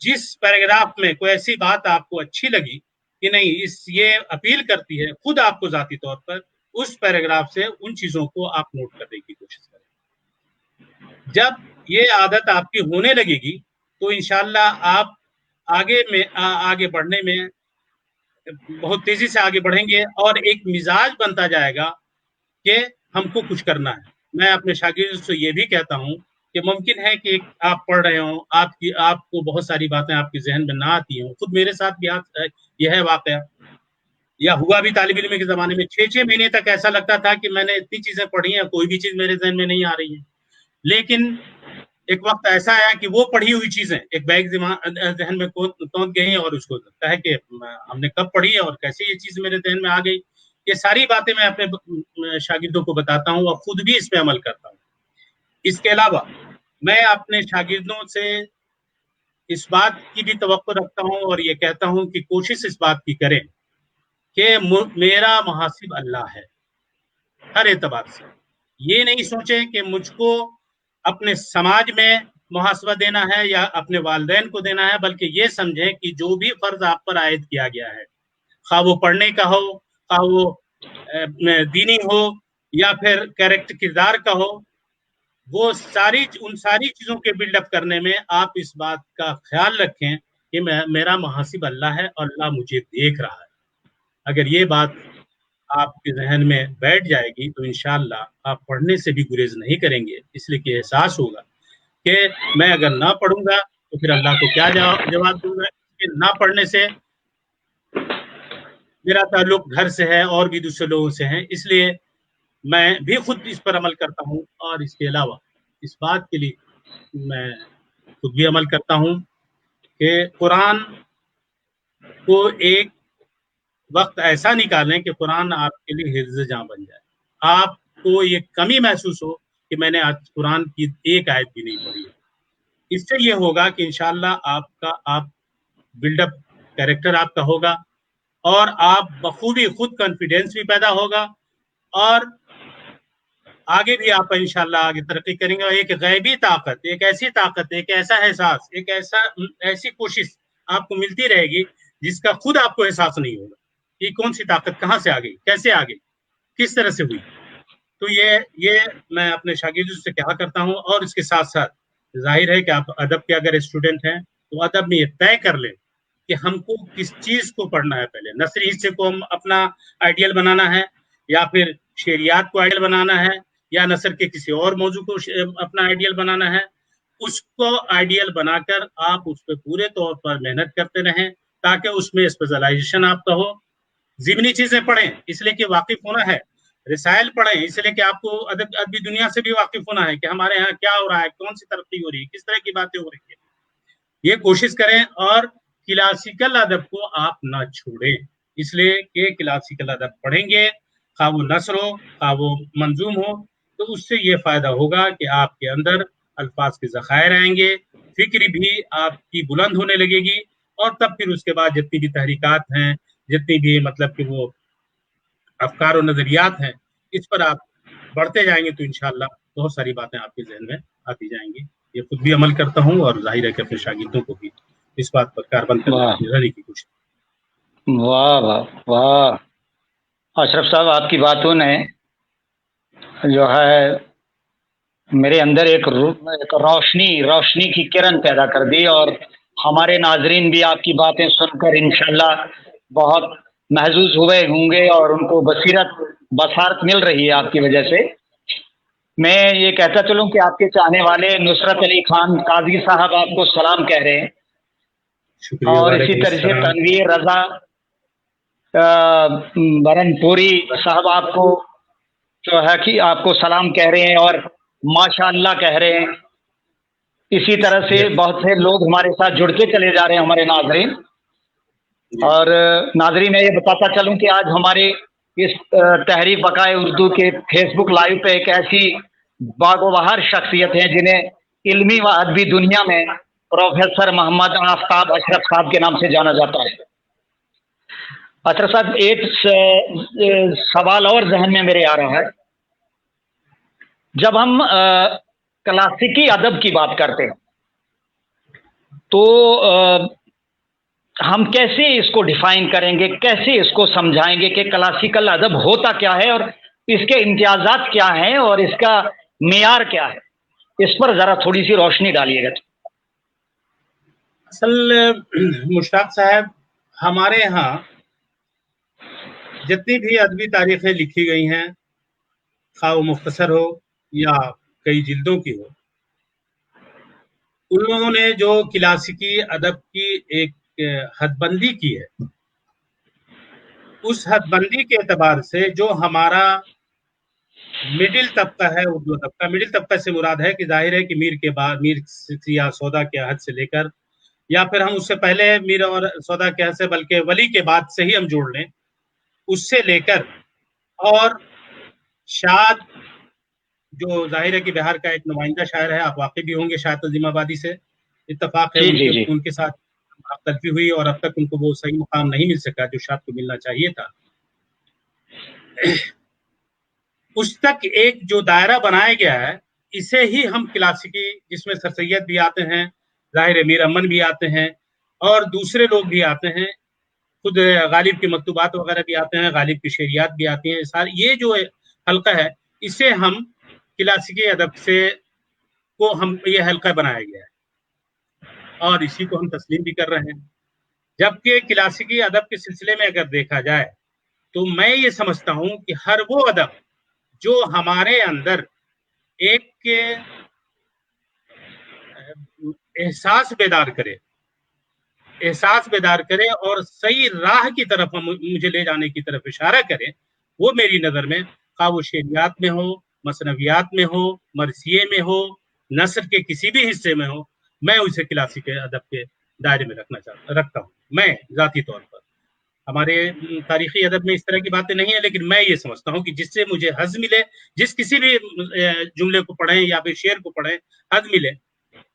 جس پیراگراف میں کوئی ایسی بات آپ کو اچھی لگی کہ نہیں یہ اپیل کرتی ہے خود آپ کو ذاتی طور پر، اس پیراگراف سے ان چیزوں کو آپ نوٹ کرنے کی کوشش کریں۔ جب یہ عادت آپ کی ہونے لگے گی تو انشاءاللہ آپ آگے بڑھنے میں بہت تیزی سے آگے بڑھیں گے، اور ایک مزاج بنتا جائے گا کہ ہم کو کچھ کرنا ہے۔ میں اپنے شاگردوں سے یہ بھی کہتا ہوں کہ ممکن ہے کہ آپ پڑھ رہے ہوں، آپ کو بہت ساری باتیں آپ کے ذہن میں نہ آتی ہوں، خود میرے ساتھ بھی یہ ہے واقعہ، یا ہوا بھی طالب علم کے زمانے میں 6 مہینے تک ایسا لگتا تھا کہ میں نے اتنی چیزیں پڑھی ہیں، کوئی بھی چیز میرے ذہن میں نہیں آ رہی ہے، لیکن ایک وقت ایسا آیا کہ وہ پڑھی ہوئی چیزیں ایک بیگ ذہن میں توند گئی، اور اس کو لگتا ہے کہ ہم نے کب پڑھی ہے اور کیسے یہ چیز میرے ذہن میں آ گئی۔ یہ ساری باتیں میں اپنے شاگردوں کو بتاتا ہوں اور خود بھی اس پہ عمل کرتا ہوں۔ اس کے علاوہ میں اپنے شاگردوں سے اس بات کی بھی توقع رکھتا ہوں اور یہ کہتا ہوں کہ کوشش اس بات کی کریں کہ میرا محاسب اللہ ہے ہر اعتبار سے۔ یہ نہیں سوچیں کہ مجھ کو اپنے سماج میں محاسبہ دینا ہے یا اپنے والدین کو دینا ہے، بلکہ یہ سمجھیں کہ جو بھی فرض آپ پر عائد کیا گیا ہے، خواہ وہ پڑھنے کا ہو، خواہ وہ دینی ہو، یا پھر کریکٹر کردار کا ہو، وہ ان ساری چیزوں کے بلڈ اپ کرنے میں آپ اس بات کا خیال رکھیں کہ میرا محاسب اللہ ہے اور اللہ مجھے دیکھ رہا ہے۔ اگر یہ بات آپ کے ذہن میں بیٹھ جائے گی تو انشاءاللہ آپ پڑھنے سے بھی گریز نہیں کریں گے، اس لیے کہ احساس ہوگا کہ میں اگر نہ پڑھوں گا تو پھر اللہ کو کیا جواب دوں گا۔ کہ نہ پڑھنے سے میرا تعلق گھر سے ہے اور بھی دوسرے لوگوں سے ہیں، اس لیے میں بھی خود اس پر عمل کرتا ہوں، اور اس کے علاوہ اس بات کے لیے میں خود بھی عمل کرتا ہوں کہ قرآن کو ایک وقت ایسا نکالیں کہ قرآن آپ کے لیے حفظ جاں بن جائے، آپ کو یہ کمی محسوس ہو کہ میں نے آج قرآن کی ایک آیت بھی نہیں پڑھی ہے۔ اس سے یہ ہوگا کہ انشاءاللہ آپ بلڈ اپ کریکٹر آپ کا ہوگا، اور آپ بخوبی خود کانفیڈینس بھی پیدا ہوگا، اور آگے بھی آپ انشاءاللہ آگے ترقی کریں گے۔ اور ایک غیبی طاقت، ایک ایسی طاقت، ایک ایسا احساس، ایسی کوشش آپ کو ملتی رہے گی جس کا خود آپ کو احساس نہیں ہوگا کہ کون سی طاقت کہاں سے آ گئی، کیسے آ گئی، کس طرح سے ہوئی۔ تو یہ میں اپنے شاگردوں سے کہا کرتا ہوں، اور اس کے ساتھ ساتھ ظاہر ہے کہ آپ ادب کے اگر اسٹوڈنٹ ہیں تو ادب میں یہ طے کر لیں کہ ہم کو کس چیز کو پڑھنا ہے۔ پہلے نثری حصے کو ہم اپنا آئیڈیل بنانا ہے، یا پھر شعریات کو آئیڈیل بنانا ہے، یا نثر کے کسی اور موضوع کو اپنا آئیڈیل بنانا ہے۔ اس کو آئیڈیل بنا کر آپ اس پہ پورے طور پر محنت کرتے رہیں تاکہ اس میں اسپیشلائزیشن آپ کا ہو۔ ضمنی چیزیں پڑھیں اس لیے کہ واقف ہونا ہے، رسائل پڑھیں اس لیے کہ آپ کو ادبی دنیا سے بھی واقف ہونا ہے کہ ہمارے ہاں کیا ہو رہا ہے، کون سی ترقی ہو رہی ہے، کس طرح کی باتیں ہو رہی ہیں۔ یہ کوشش کریں، اور کلاسیکل ادب کو آپ نہ چھوڑیں، اس لیے کہ کلاسیکل ادب پڑھیں گے، خواہ وہ نثر ہو خواہ وہ منظوم ہو، تو اس سے یہ فائدہ ہوگا کہ آپ کے اندر الفاظ کے ذخائر آئیں گے، فکر بھی آپ کی بلند ہونے لگے گی، اور تب پھر اس کے بعد جتنی بھی تحریکات ہیں، جتنی بھی مطلب کہ وہ افکار و نظریات ہیں، اس پر آپ بڑھتے جائیں گے تو انشاءاللہ بہت ساری باتیں آپ کے ذہن میں آتی جائیں گی۔ یہ خود بھی عمل کرتا ہوں، اور ظاہر ہے کہ اپنے شاگردوں کو بھی اس بات پر کاربند کرنے کی کوشش۔ वाह वाह वाह, अशरफ साहब आपकी बातों ने जो है मेरे अंदर एक रोशनी रोशनी की किरण पैदा कर दी, और हमारे नाजरीन भी आपकी बातें सुनकर इंशाल्लाह बहुत महजूज हुए होंगे और उनको बसारत मिल रही है आपकी वजह से। मैं ये कहता चलूं कि आपके चाहने वाले नुसरत अली खान काजी साहब आपको सलाम कह रहे हैं, शुक्रिया। और इसी तरह से तनवीर रजा बरनपुरी साहब आपको जो है कि आपको सलाम कह रहे हैं और माशाअल्लाह कह रहे हैं। इसी तरह से बहुत से लोग हमारे साथ जुड़ते चले जा रहे हैं हमारे नाजरीन। और नाजरीन मैं ये बताता चलूं कि आज हमारे इस तहरीक बकाए उर्दू के फेसबुक लाइव पे एक ऐसी बागोबहार शख्सियत है जिन्हें इल्मी व अदबी दुनिया में प्रोफेसर मोहम्मद आफ्ताब अशरफ साहब के नाम से जाना जाता है। अशरफ साहब, एक सवाल और जहन में मेरे आ रहा है। जब हम क्लासिकी अदब की बात करते हैं तो हम कैसे इसको डिफाइन करेंगे, कैसे इसको समझाएंगे कि क्लासिकल अदब होता क्या है और इसके इम्तियाजात क्या हैं और इसका मेयार क्या है? इस पर जरा थोड़ी सी रोशनी डालिएगा। असल मुश्ताक साहब, हमारे यहाँ जितनी भी अदबी तारीखें लिखी गई हैं, खा वो मुख्तसर हो या कई जिल्दों की हो, उन लोगों ने जो क्लासिकी अदब की एक हदबंदी की है, उस हदबंदी के एतबार से जो हमारा मिडिल तबका है, उर्दू अदब का मिडिल तबका से मुराद है कि जाहिर है कि मीर के बाद, मीर या सौदा के हद से लेकर, या फिर हम उससे पहले मीर और सौदा के हद से, बल्कि वली के बाद से ही हम जोड़ लें, उससे लेकर और शाद जो जाहिर है कि बिहार का एक नुमाइंदा शायर है, आप वाकिफ भी होंगे, शायद तंजीमाबादी से इत्तफाक है उनके साथ तलफी हुई और अब तक उनको वो सही मुकाम नहीं मिल सका जो शाद को मिलना चाहिए था। उस तक एक जो दायरा बनाया गया है, इसे ही हम क्लासिकी, जिसमें सर सैयद भी आते हैं, जाहिर मीर अमन भी आते हैं और दूसरे लोग भी आते हैं, खुद गालिब की मकतूबात वगैरह भी आते हैं, गालिब की शेरियात भी आती हैं। सारी ये जो हल्का है, इसे हम क्लासिकी अदब से को हम ये हल्का बनाया गया है और इसी को हम तस्लीम भी कर रहे हैं। जबकि क्लासिकी अदब के सिलसिले में अगर देखा जाए तो मैं ये समझता हूँ कि हर वो अदब जो हमारे अंदर एक एहसास बेदार करे और सही राह की तरफ मुझे ले जाने की तरफ इशारा करे, वो मेरी नज़र में खा वो शेरियात में हो, मसनवियात में हो, मरसिये में हो, नसर के किसी भी हिस्से में हो, मैं उसे क्लासिक अदब के दायरे में रखता हूँ। मैं ज़ाती तौर पर, हमारे तारीखी अदब में इस तरह की बातें नहीं है, लेकिन मैं ये समझता हूँ कि जिससे मुझे हज़ मिले, जिस किसी भी जुमले को पढ़ें या फिर शेर को पढ़ें, हज़ मिले,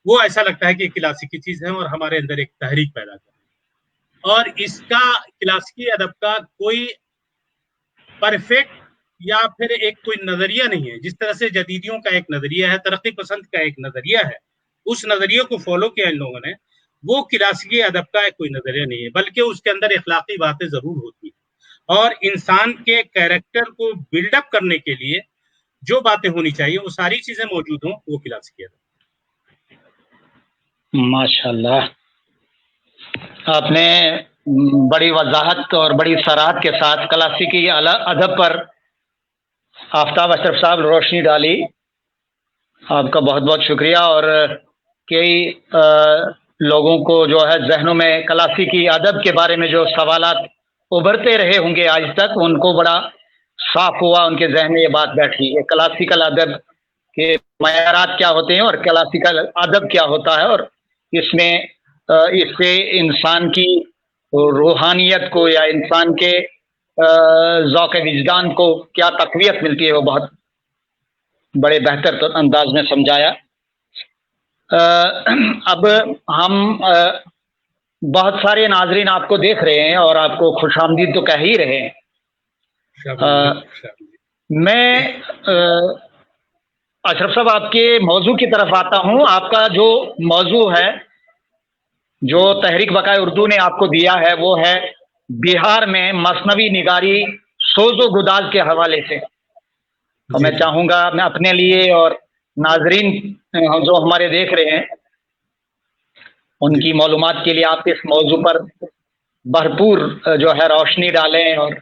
वो ऐसा लगता है कि क्लासिकी चीज़ है और हमारे अंदर एक तहरीक पैदा करे। और इसका क्लासिकी अदब का कोई परफेक्ट या फिर एक कोई नजरिया नहीं है। जिस तरह से जदीदियों का एक नजरिया है, तरक्की पसंद का एक नजरिया है, उस नजरिए को फॉलो किया इन लोगों ने, वो क्लासिकी अदब का कोई नजरिया नहीं है, बल्कि उसके अंदर इखलाकी बातें जरूर होती है और इंसान के कैरेक्टर को बिल्डअप करने के लिए जो बातें होनी चाहिए वो सारी चीजें मौजूद हों, वो क्लासिकी अदब। माशाल्लाह, आपने बड़ी वजाहत और बड़ी सराहत के साथ क्लासिकी अदब पर आफ्ताब अशरफ साहब रोशनी डाली। आपका बहुत बहुत शुक्रिया। और कई लोगों को जो है जहनों में क्लासिकी अदब के बारे में जो सवालात उभरते रहे होंगे आज तक, उनको बड़ा साफ हुआ, उनके जहन में ये बात बैठी है क्लासिकल अदब के मयारात क्या होते हैं और क्लासिकल अदब क्या होता है, और इसमें इससे इंसान की रूहानियत को या इंसान के ज़ौक़ विजदान को क्या तक़वियत मिलती है, वो बहुत बड़े बेहतर तो अंदाज में समझाया। अब हम बहुत सारे नाजरीन आपको देख रहे हैं और आपको खुशामदीद तो कह ही रहे हैं। मैं अशरफ साहब आपके मौजू की तरफ आता हूं। आपका जो मौजू है, जो तहरीक बकाए उर्दू ने आपको दिया है, वो है بہار میں مثنوی نگاری سوز و گداز کے حوالے سے، تو میں چاہوں گا میں اپنے لیے اور ناظرین جو ہمارے دیکھ رہے ہیں ان کی معلومات کے لیے آپ اس موضوع پر بھرپور جو ہے روشنی ڈالیں اور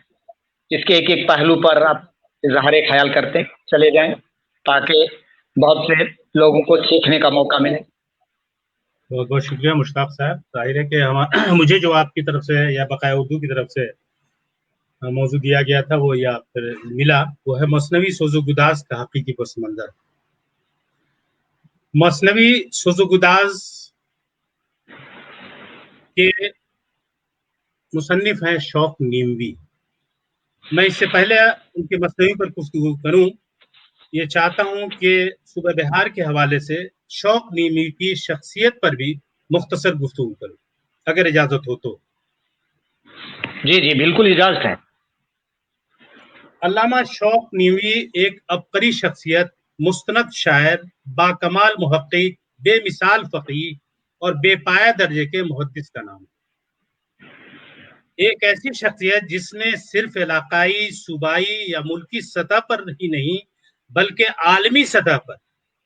اس کے ایک ایک پہلو پر آپ اظہار خیال کرتے چلے جائیں تاکہ بہت سے لوگوں کو سیکھنے کا موقع ملے۔ بہت بہت شکریہ مشتاق صاحب۔ ظاہر ہے کہ مجھے جو آپ کی طرف سے یا بقایا اردو کی طرف سے موضوع دیا گیا تھا وہ یا پھر ملا، وہ ہے مثنوی سوز و گداز کا حقیقی پس منظر۔ مثنوی سوز و گداز کے مصنف ہیں شوق نیموی۔ میں اس سے پہلے ان کے مثنوی پر گفتگو کروں، یہ چاہتا ہوں کہ صوبہ بہار کے حوالے سے شوق نیموی کی شخصیت پر بھی مختصر گفتگو کروں، اگر اجازت ہو تو۔ جی جی بالکل اجازت ہے۔ علامہ شوق نیموی ایک عبقری شخصیت، مستند شاعر، باکمال محقق، بے مثال فقیہ اور بے پایہ درجے کے محدث کا نام ہے۔ ایک ایسی شخصیت جس نے صرف علاقائی، صوبائی یا ملکی سطح پر ہی نہیں بلکہ عالمی سطح پر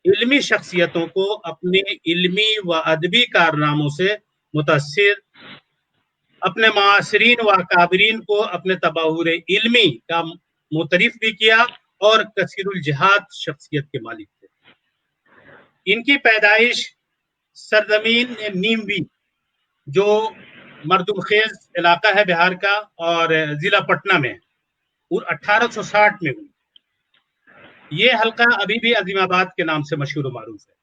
علمی شخصیتوں کو اپنے علمی و ادبی کارناموں سے متاثر، اپنے معاصرین و اکابرین کو اپنے تبحر علمی کا معترف بھی کیا اور کثیر الجہاد شخصیت کے مالک تھے۔ ان کی پیدائش سرزمین نیموی جو مردم خیز علاقہ ہے بہار کا اور ضلع پٹنہ میں 1860 میں ہوئی۔ یہ حلقہ ابھی بھی عظیم آباد کے نام سے مشہور و معروف ہے۔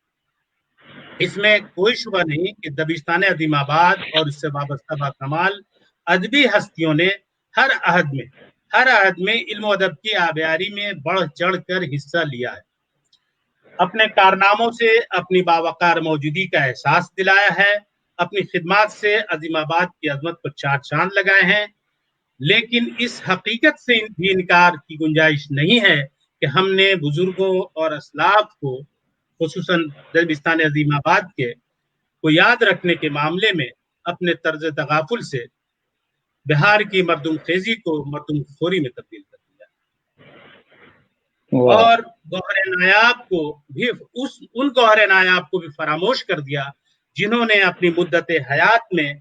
اس میں کوئی شبہ نہیں کہ دبستان عظیم آباد اور اس سے وابستہ باکمال ادبی ہستیوں نے ہر عہد میں علم و ادب کی آبیاری میں بڑھ چڑھ کر حصہ لیا ہے، اپنے کارناموں سے اپنی باوقار موجودگی کا احساس دلایا ہے، اپنی خدمات سے عظیم آباد کی عظمت پر چار چاند لگائے ہیں، لیکن اس حقیقت سے بھی انکار کی گنجائش نہیں ہے کہ ہم نے بزرگوں اور اسلاف کو خصوصاً دبستان عظیم آباد کے کو یاد رکھنے کے معاملے میں اپنے طرز تغافل سے بہار کی مردم خیزی کو مردم خوری میں تبدیل کر دیا اور گوہر نایاب کو بھی ان گوہر نایاب کو بھی فراموش کر دیا جنہوں نے اپنی مدت حیات میں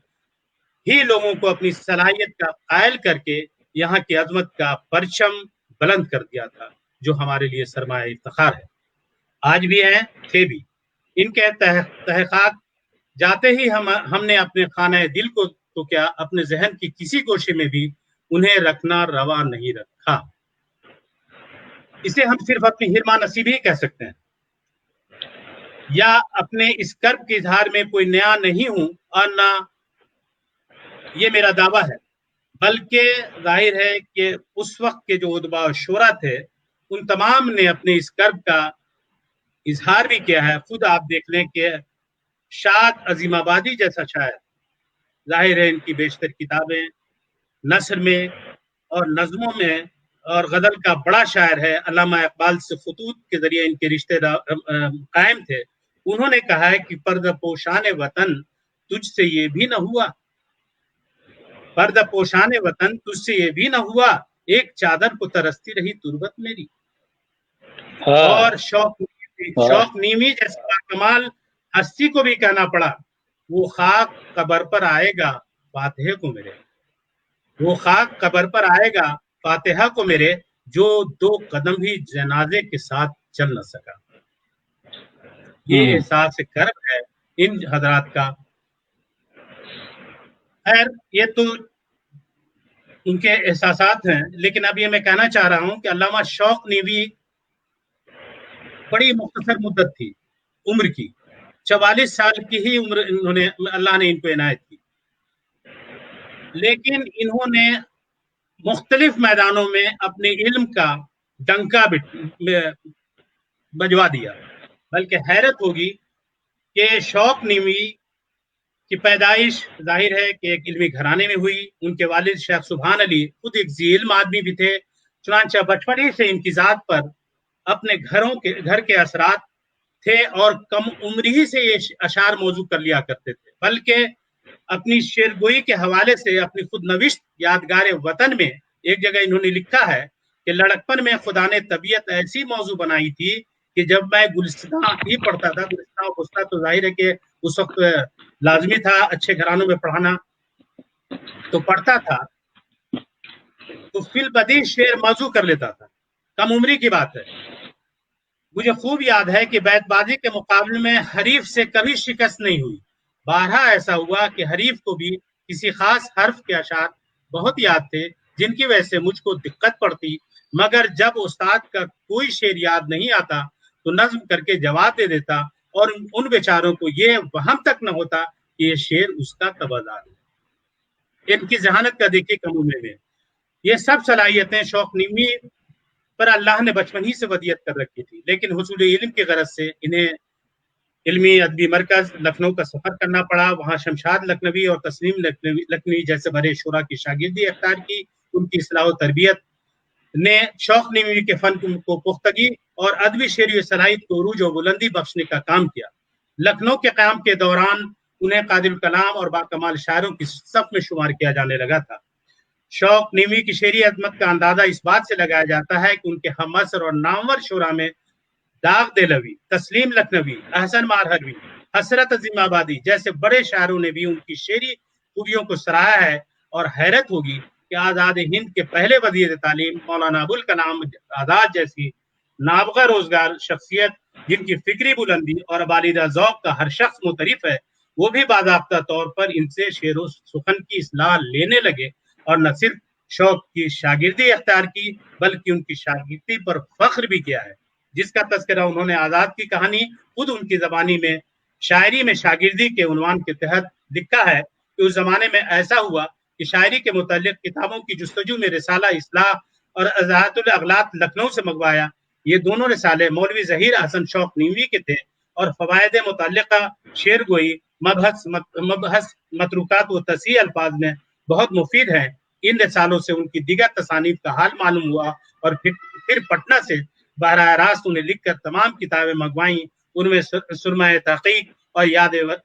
ہی لوگوں کو اپنی صلاحیت کا قائل کر کے یہاں کی عظمت کا پرچم بلند کر دیا تھا، جو ہمارے لیے سرمایہ افتخار ہے۔ آج بھی ہیں، تھے بھی۔ ان کے تحقیقات جاتے ہی ہم نے اپنے خانہ دل کو تو کیا اپنے ذہن کی کسی گوشے میں بھی انہیں رکھنا روا نہیں رکھا۔ اسے ہم صرف اپنی حرمہ نصیبی کہہ سکتے ہیں، یا اپنے اس کرب کے اظہار میں کوئی نیا نہیں ہوں اور نہ یہ میرا دعویٰ ہے، بلکہ ظاہر ہے کہ اس وقت کے جو ادبا و شعراء تھے ان تمام نے اپنے اس کرب کا اظہار بھی کیا ہے۔ خود آپ دیکھ لیں کہ شاد عظیم آبادی جیسا شاعر، ظاہر ہے ان کی بیشتر کتابیں نثر میں اور نظموں میں اور غزل کا بڑا شاعر ہے، علامہ اقبال سے خطوط کے ذریعے ان کے رشتے قائم تھے۔ انہوں نے کہا ہے کہ پردہ پوشان وطن تجھ سے یہ بھی نہ ہوا، پردہ پوشان وطن تجھ سے یہ بھی نہ ہوا، ایک چادر کو ترستی رہی تربت میری۔ اور شوق نیمی جیسا کمال ہستی کو بھی کہنا پڑا، وہ خاک قبر پر آئے گا فاتحہ کو میرے، وہ خاک قبر پر آئے گا فاتحہ کو میرے، جو دو قدم بھی جنازے کے ساتھ چل نہ سکا۔ یہ احساس کرب ہے ان حضرات کا۔ خیر یہ تو ان کے احساسات ہیں، لیکن اب یہ میں کہنا چاہ رہا ہوں کہ علامہ شوق نیوی بڑی مختصر مدت تھی عمر کی، 44 سال کی ہی عمر اللہ نے ان کو عنایت کی، لیکن انہوں نے مختلف میدانوں میں اپنے علم کا ڈنکا بجوا دیا۔ بلکہ حیرت ہوگی کہ شوق نیوی کی پیدائش ظاہر ہے کہ ایک علمی گھرانے میں ہوئی۔ ان کے والد شیخ سبحان علی خود ایک ذی علم آدمی بھی تھے، چنانچہ بچپن ہی سے ان کی ذات پر اپنے گھر کے اثرات تھے اور کم عمری ہی سے یہ اشعار موضوع کر لیا کرتے تھے۔ بلکہ اپنی شعر گوئی کے حوالے سے اپنی خود نوشت یادگار وطن میں ایک جگہ انہوں نے لکھا ہے کہ لڑکپن میں خدا نے طبیعت ایسی موضوع بنائی تھی کہ جب میں گلستان ہی پڑھتا تھا، گلستان پڑھتا تو ظاہر ہے کہ اس وقت لازمی تھا اچھے گھرانوں میں پڑھانا، تو پڑھتا تھا تو فی البدیہہ شعر موضوع کر لیتا تھا. کم عمری کی بات ہے. مجھے خوب یاد ہے کہ بیت بازی کے مقابلے میں حریف سے کبھی شکست نہیں ہوئی. بارہا ایسا ہوا کہ حریف کو بھی کسی خاص حرف کے اشعار بہت یاد تھے جن کی وجہ سے مجھ کو دقت پڑتی، مگر جب استاد کا کوئی شعر یاد نہیں آتا تو نظم کر کے جواب دے دیتا اور ان بیچاروں کو یہ وہم تک نہ ہوتا کہ یہ شعر اس کا تبادار ہے. ان کی ذہانت کا دیکھیے کم عمر میں. یہ سب صلاحیتیں شوق نیمی پر اللہ نے بچپن ہی سے ودیت کر رکھی تھی، لیکن حصول علم کی غرض سے انہیں علمی ادبی مرکز لکھنؤ کا سفر کرنا پڑا. وہاں شمشاد لکھنوی اور تسلیم لکھنوی جیسے بڑے شعراء کی شاگردی اختیار کی. ان کی اصلاح و تربیت نے شوق نیمی کے فن کو پختگی اور ادبی شعری صلاحیت کو عروج و بلندی بخشنے کا کام کیا. لکھنؤ کے قیام کے دوران انہیں قادر کلام اور باکمال شاعروں کی صف میں شمار کیا جانے لگا تھا. شوق نیمی کی شعری عظمت کا اندازہ اس بات سے لگایا جاتا ہے کہ ان کے ہم عصر اور نامور شعراء میں داغ دہلوی، تسلیم لکھنوی، احسن مارحروی، حسرت عظیم آبادی جیسے بڑے شاعروں نے بھی ان کی شعری خوبیوں کو سراہا ہے. اور حیرت ہوگی کہ آزاد ہند کے پہلے وزیر تعلیم مولانا ابوالکلام آزاد جیسی نابغہ روزگار شخصیت جن کی فکری بلندی اور بالیدہ ذوق کا ہر شخص متعارف ہے، وہ بھی باضابطہ طور پر ان سے شعر و سخن کی اصلاح لینے لگے اور نہ صرف شوق کی شاگردی اختیار کی بلکہ ان کی شاگردی پر فخر بھی کیا ہے، جس کا تذکرہ انہوں نے آزاد کی کہانی خود ان کی زبانی میں شاعری میں شاگردی کے عنوان کے تحت لکھا ہے کہ اس زمانے میں ایسا ہوا کہ شاعری کے متعلق کتابوں کی جستجو میں رسالہ اصلاح اور اضاحت الاغلاط لکھنؤ سے منگوایا. یہ دونوں رسالے مولوی ظہیر حسن شوق نیمی کے تھے اور فوائد متعلقہ شعر گوئی، مبحث متروکات و تصحیح الفاظ میں بہت مفید ہیں. ان رسالوں سے ان کی دیگر تصانیف کا حال معلوم ہوا اور پھر پٹنہ سے براہ راست انہیں لکھ کر تمام کتابیں منگوائیں. ان میں سرمایہ تحقیق اور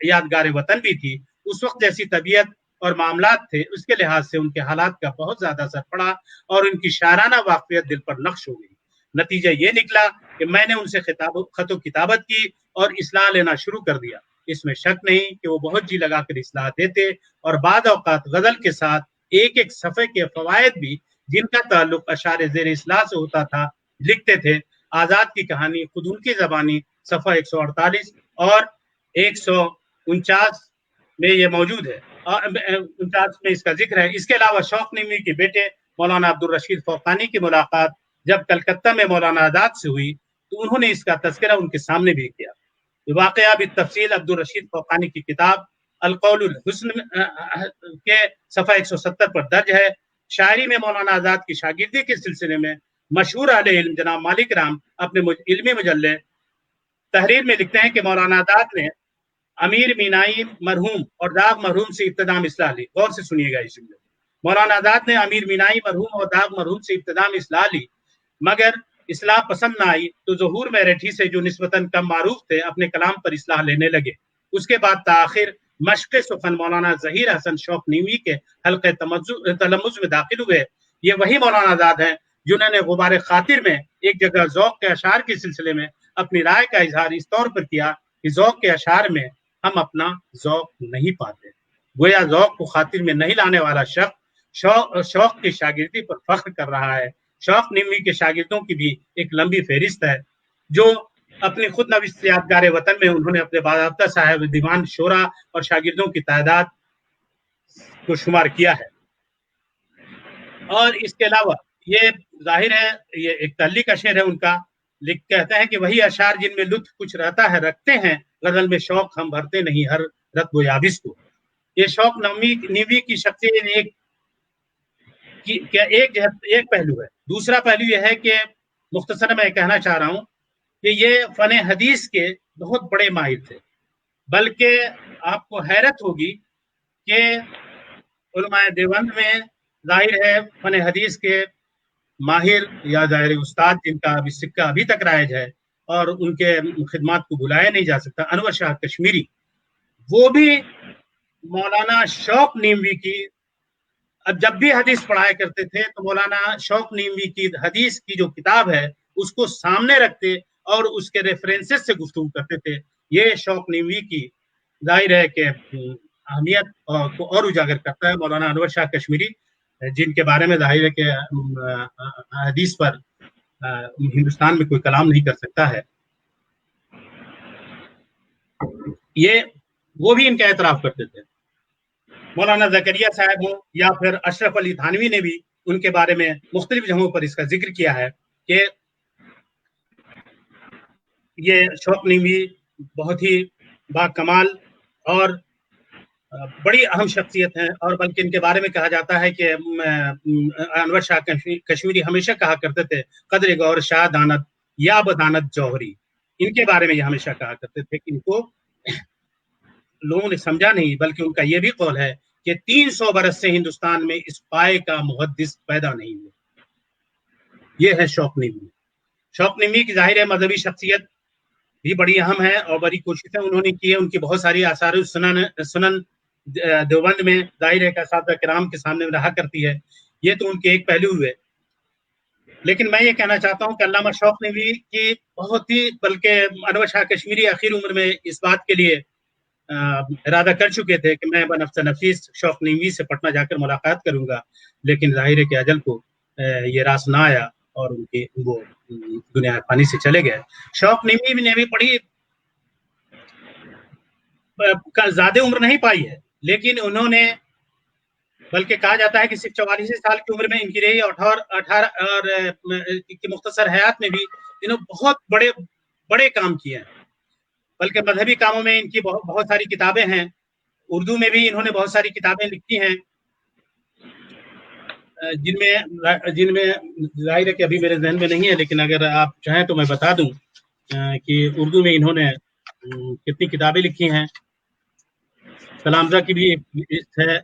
یادگار وطن بھی تھی. اس وقت جیسی طبیعت اور معاملات تھے اس کے لحاظ سے ان کے حالات کا بہت زیادہ اثر پڑا اور ان کی شاعرانہ واقفیت دل پر نقش ہو گئی. نتیجہ یہ نکلا کہ میں نے ان سے خط و کتابت کی اور اصلاح لینا شروع کر دیا. اس میں شک نہیں کہ وہ بہت جی لگا کر اصلاح دیتے اور بعض اوقات غزل کے ساتھ ایک ایک صفحے کے فوائد بھی جن کا تعلق اشعار زیر اصلاح سے ہوتا تھا لکھتے تھے. آزاد کی کہانی خود ان کی زبانی صفحہ 148 اور 149 میں یہ موجود ہے، اور 49 میں اس کا ذکر ہے. اس کے علاوہ شوق نیمی کے بیٹے مولانا عبدالرشید فوقانی کی ملاقات جب کلکتہ میں مولانا آزاد سے ہوئی تو انہوں نے اس کا تذکرہ ان کے سامنے بھی کیا. یہ واقعہ بالتفصیل عبدالرشید فوقانی کی کتاب القول الحسن کے صفحہ 170 پر درج ہے. شاعری میں مولانا آزاد کی شاگردی کے سلسلے میں مشہور اہل علم جناب مالک رام اپنے علمی مجلے تحریر میں لکھتے ہیں کہ مولانا آزاد نے امیر مینائی مرحوم اور داغ مرحوم سے ابتدام اصلاح لی. غور سے سنیے گا اس جملے. مولانا آزاد نے امیر مینائی مرحوم اور داغ مرحوم سے ابتدام اصلاح لی، مگر اصلاح پسند نہ آئی تو ظہور میرٹھی سے جو نسبتاً کم معروف تھے اپنے کلام پر اصلاح لینے لگے. اس کے بعد تاخیر مشق سخن مولانا ظہیر حسن شوق نیمی کے حلقہ تلمذ میں داخل ہوئے. یہ وہی مولانا آزاد ہیں جنہوں نے غبار خاطر میں ایک جگہ ذوق کے اشعار کے سلسلے میں اپنی رائے کا اظہار اس طور پر کیا کہ ذوق کے اشعار میں ہم اپنا ذوق نہیں پاتے. گویا ذوق کو خاطر میں نہیں لانے والا شخص شوق کی شاگردی پر فخر کر رہا ہے. شوق نیمی کے شاگردوں کی بھی ایک لمبی فہرست ہے جو اپنی خود نوشت یادگار وطن میں انہوں نے اپنے باضابطہ صاحب دیوان شعرا اور شاگردوں کی تعداد کو شمار کیا ہے. اور اس کے علاوہ یہ ظاہر ہے یہ ایک تحلیل کا شعر ہے ان کا. کہتے ہیں کہ وہی اشعار جن میں لطف کچھ رہتا ہے رکھتے ہیں، غزل میں شوق ہم بھرتے نہیں ہر رتب و یابس کو. یہ شوق نیمی کی شخصیت ایک پہلو ہے. دوسرا پہلو یہ ہے کہ مختصر میں کہنا چاہ رہا ہوں کہ یہ فن حدیث کے بہت بڑے ماہر تھے، بلکہ آپ کو حیرت ہوگی کہ علماء دیوبند میں ظاہر ہے فن حدیث کے ماہر یا ظاہر استاد جن کا سکہ ابھی تک رائج ہے اور ان کے خدمات کو بلایا نہیں جا سکتا، انور شاہ کشمیری، وہ بھی मौलाना शौक नीमवी की, अब जब भी हदीस पढ़ाया करते थे तो मौलाना शौक नीमवी की हदीस की जो किताब है उसको सामने रखते और उसके रेफरेंसेस से गुफ्तगू करते थे। ये शौक नीमवी की जाहिर है कि अहमियत को और उजागर करता है। मौलाना अनवर शाह कश्मीरी, जिनके बारे में जाहिर है कि हदीस पर हिंदुस्तान में कोई कलाम नहीं कर सकता है, ये वो भी इनका एतराफ करते थे। मौलाना जकरिया साहब हो या फिर अशरफ अली थानवी ने भी उनके बारे में मुख्तलिफ जगहों पर इसका जिक्र किया है कि ये शौक नीमवी बहुत ही बाकमाल और बड़ी अहम शख्सियत हैं, और बल्कि इनके बारे में कहा जाता है कि अनवर शाह कश्मीरी हमेशा कहा करते थे कदर गौर शाह दानत या बदानत जौहरी। इनके बारे में ये हमेशा कहा करते थे कि इनको लोगों ने समझा नहीं, बल्कि उनका यह भी कौल है कि 300 बरस से हिंदुस्तान में इस पाए का मुहद्दिस पैदा नहीं हुआ। ये है शौक नीमवी। शौक नीमवी की जाहिर है मजहबी शख्सियत भी बड़ी अहम है और बड़ी कोशिशें उन्होंने की है। उनकी बहुत सारी आसार सुनन देवबंद में जाहिर है कि असातिज़ा किराम के सामने रहा करती है। ये तो उनके एक पहलू हुए, लेकिन मैं ये कहना चाहता हूँ कि अल्लामा शौक नीमवी की बहुत ही, बल्कि अनवर शाह कश्मीरी आखिर उम्र में इस बात के लिए इरादा कर चुके थे कि मैं बनफ्स नफीस शौक नीमवी से पटना जाकर मुलाकात करूंगा, लेकिन जाहिर है कि अजल को ये रास ना आया और उनके वो दुनिया फानी से चले गए। शौक नीमवी ने भी बड़ी ज्यादा उम्र नहीं पाई है, लेकिन उन्होंने, बल्कि कहा जाता है कि सिर्फ 44 साल की उम्र में इनकी रही, 18 और की मुख्तसर हयात में भी इन्होंने बहुत बड़े बड़े काम किए हैं। बल्कि मजहबी कामों में इनकी बहुत सारी किताबें हैं। उर्दू में भी इन्होंने बहुत सारी किताबें लिखी हैं, जिनमें जाहिर है कि अभी मेरे जहन में नहीं है, लेकिन अगर आप चाहें तो मैं बता दूं कि उर्दू में इन्होंने कितनी किताबें लिखी हैं। कलामजा की भी एक लिस्ट है।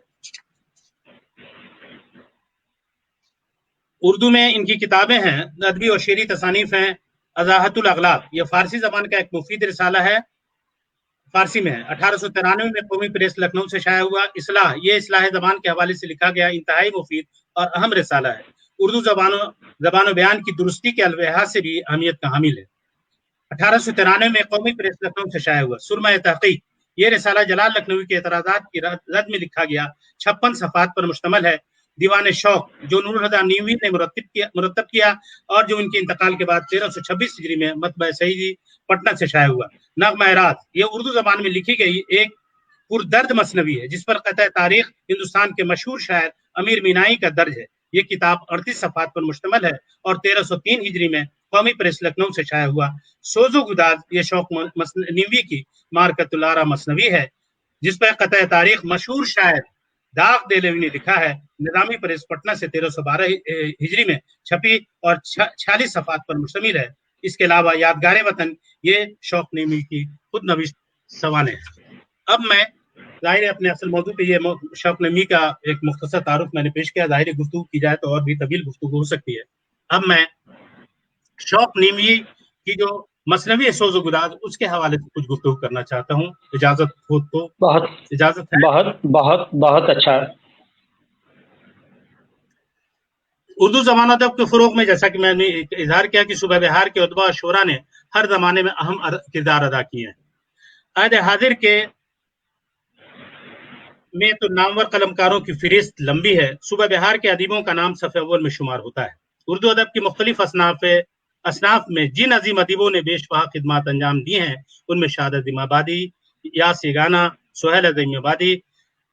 उर्दू में इनकी किताबें हैं, अदबी और शेरी तसानीफ हैं। अज़ाहतुल अगलाब, यह फारसी जबान का एक मुफीद रिसाला है, फारसी में है। 1893 में कौमी प्रेस लखनऊ से शाया हुआ। इस्लाह, ये इस्लाह जबान के हवाले से लिखा गया इंतहाई मुफीद और अहम रिसाला है। उर्दू जबान बयान की दुरुस्ती के लिहाज से भी अहमियत का हामिल है। 1893 में कौमी प्रेस लखनऊ से शाया हुआ। सुरमा तहकीक, ये रिसाला जलाल लखनवी के एतराज़ात की रद में लिखा गया 56 सफ़ात पर मुश्तमल है। दीवान शौक, जो नूर हुदा नीमवी ने मुरतब किया और जो उनके इंतकाल के बाद 1326 हिजरी में मतबा सईदी पटना से शाया हुआ। नग़्मा-ए-रात, ये उर्दू जबान में लिखी गई एक पुरदर्द मसनवी है, जिस पर क़त्अ तारीख हिंदुस्तान के मशहूर शायर अमीर मीनाई का दर्ज है। ये किताब 38 सफ़ात पर मुश्तमल है और 1303 हिजरी में कौमी प्रेस लखनऊ से शाया हुआ। सोजो गुदाज, ये शौक नीमवी की मारकतुल आरा मसनवी है, जिस पर क़त्अ तारीख मशहूर शायर दाग देलवी ने लिखा है। निज़ामी प्रेस पटना से 1312 हिजरी में छपी और 46 सफ़ात पर मुश्तमिल है। इसके अलावा यादगार वतन, ये शौक नीमवी की खुद नविश्त सवानें हैं। अब मैं जाहिर है अपने असल मौजू पे, ये शौक नीमवी का एक मुख्तसर तारुफ मैंने पेश किया। जाहिर है गुफ्तगू की जाए तो और भी तवील गुफ्तगू हो सकती है। अब मैं शौक नीमवी की जो मसनवी सोज़ो गुदाज, उसके हवाले से कुछ गुफ्तगू करना चाहता हूँ, इजाजत हो तो। बहुत इजाजत है? बहुत बहुत बहुत अच्छा। उर्दू ज़बान अदब के फ़रोग़ में, जैसा कि मैंने इज़हार किया कि सूबा बिहार के उदबा और शोरा ने हर ज़माने में अहम किरदार अदा किए हैं। अहद हाजिर के में तो नामवर कलमकारों की फ़हरिस्त लंबी है। सूबा बिहार के अदीबों का नाम सफ़े अव्वल में शुमार होता है। उर्दू अदब की मुख्तलिफ असनाफ में जिन अजीम अदीबों ने बेशबहा खिदमात अंजाम दी हैं, उनमें शाद अज़ीमाबादी, यास गाना, सुहेल अज़ीमाबादी,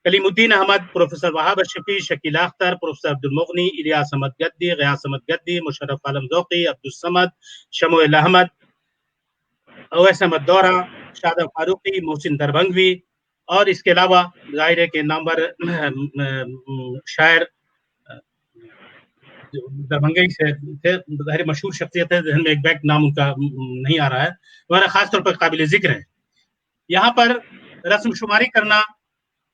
कलीमुद्दीन अहमद, प्रोफेसर वहाब अशफी, शकील अख्तर, प्रोफेसर अब्दुल मुगनी, इलियास अहमद गद्दी, गयास अहमद गद्दी, मुशर्रफ आलम ज़ौक़ी, अब्दुल समद, शमूएल अहमद, अवैस अहमद दौरा, शादा फारूकी, मोहसिन दरभंगवी, और इसके अलावा जाहिर है कि नामवर शायर दरभंगई से थे, जाहिर मशहूर शख्सियत है, जहन में एग्जैक्ट नाम उनका नहीं आ रहा है, वह खास तौर पर काबिल जिक्र है। यहाँ पर रस्म शुमारी करना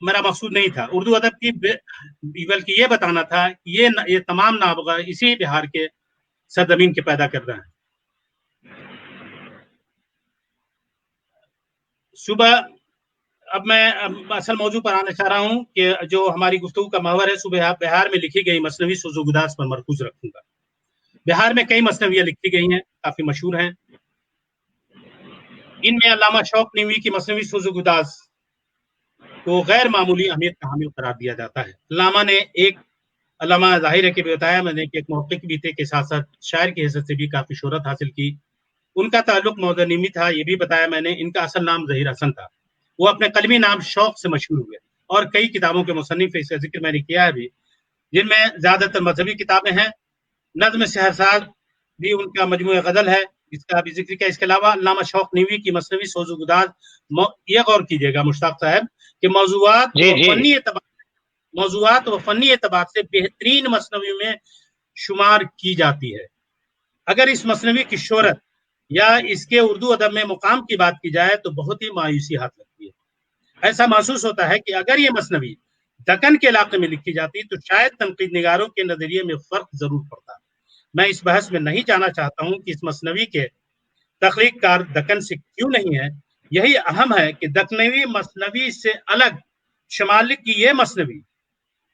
मेरा मकसूद नहीं था उर्दू अदब की, बल्कि ये बताना था कि ये तमाम नाबगा इसी बिहार के सरजमीन के पैदा कर रहे हैं। सुबह अब मैं असल मौजू पर आना चाह रहा हूँ कि जो हमारी गुफ्तगू का महवर है सुबह बिहार में लिखी गई मसनवी सोज़ोगुदास पर मरकूज रखूंगा। बिहार में कई मसनवियाँ लिखी गई हैं, काफी मशहूर हैं। इनमें अल्लामा शौक निवी की मसनवी सोज़ोगुदास को गैर मामूली अहमियत का हामिल करार दिया जाता है। अल्लामा ज़ाहिर है कि बताया मैंने कि एक मुहक्किक भी थे के साथ साथ शायर की हैसियत से भी काफी शोहरत हासिल की। उनका ताल्लुक मौदनीमी था, ये भी बताया मैंने। इनका असल नाम ज़हीर हसन था। वो अपने कलमी नाम शौक से मशहूर हुए और कई किताबों के मुसन्निफ, इसका जिक्र मैंने किया है भी, जिनमें ज्यादातर मजहबी किताबें हैं। नज़्म शहरसाद भी उनका मजमूए गज़ल है, इसका भी जिक्र किया। इसके अलावा अल्लामा शौक निवी की मसनवी सोज़ोगुदास, ये गौर कीजिएगा मुश्ताक साहब कि मौज़ूआत व फनी एतबार से बेहतरीन मसनवियों में शुमार की जाती है। अगर इस मसनवी की शोहरत या इसके उर्दू अदब में मुकाम की बात की जाए तो बहुत ही मायूसी हाथ लगती है। ऐसा महसूस होता है कि अगर ये मसनवी दक्कन के इलाके में लिखी जाती तो शायद तनकीद निगारों के नजरिए में फर्क जरूर पड़ता। मैं इस बहस में नहीं जाना चाहता हूँ कि इस मसनवी के तख्लीक कार दक्कन से क्यों नहीं है। यही अहम है कि दक्कनवी मसनवी से अलग शमाल की ये मसनवी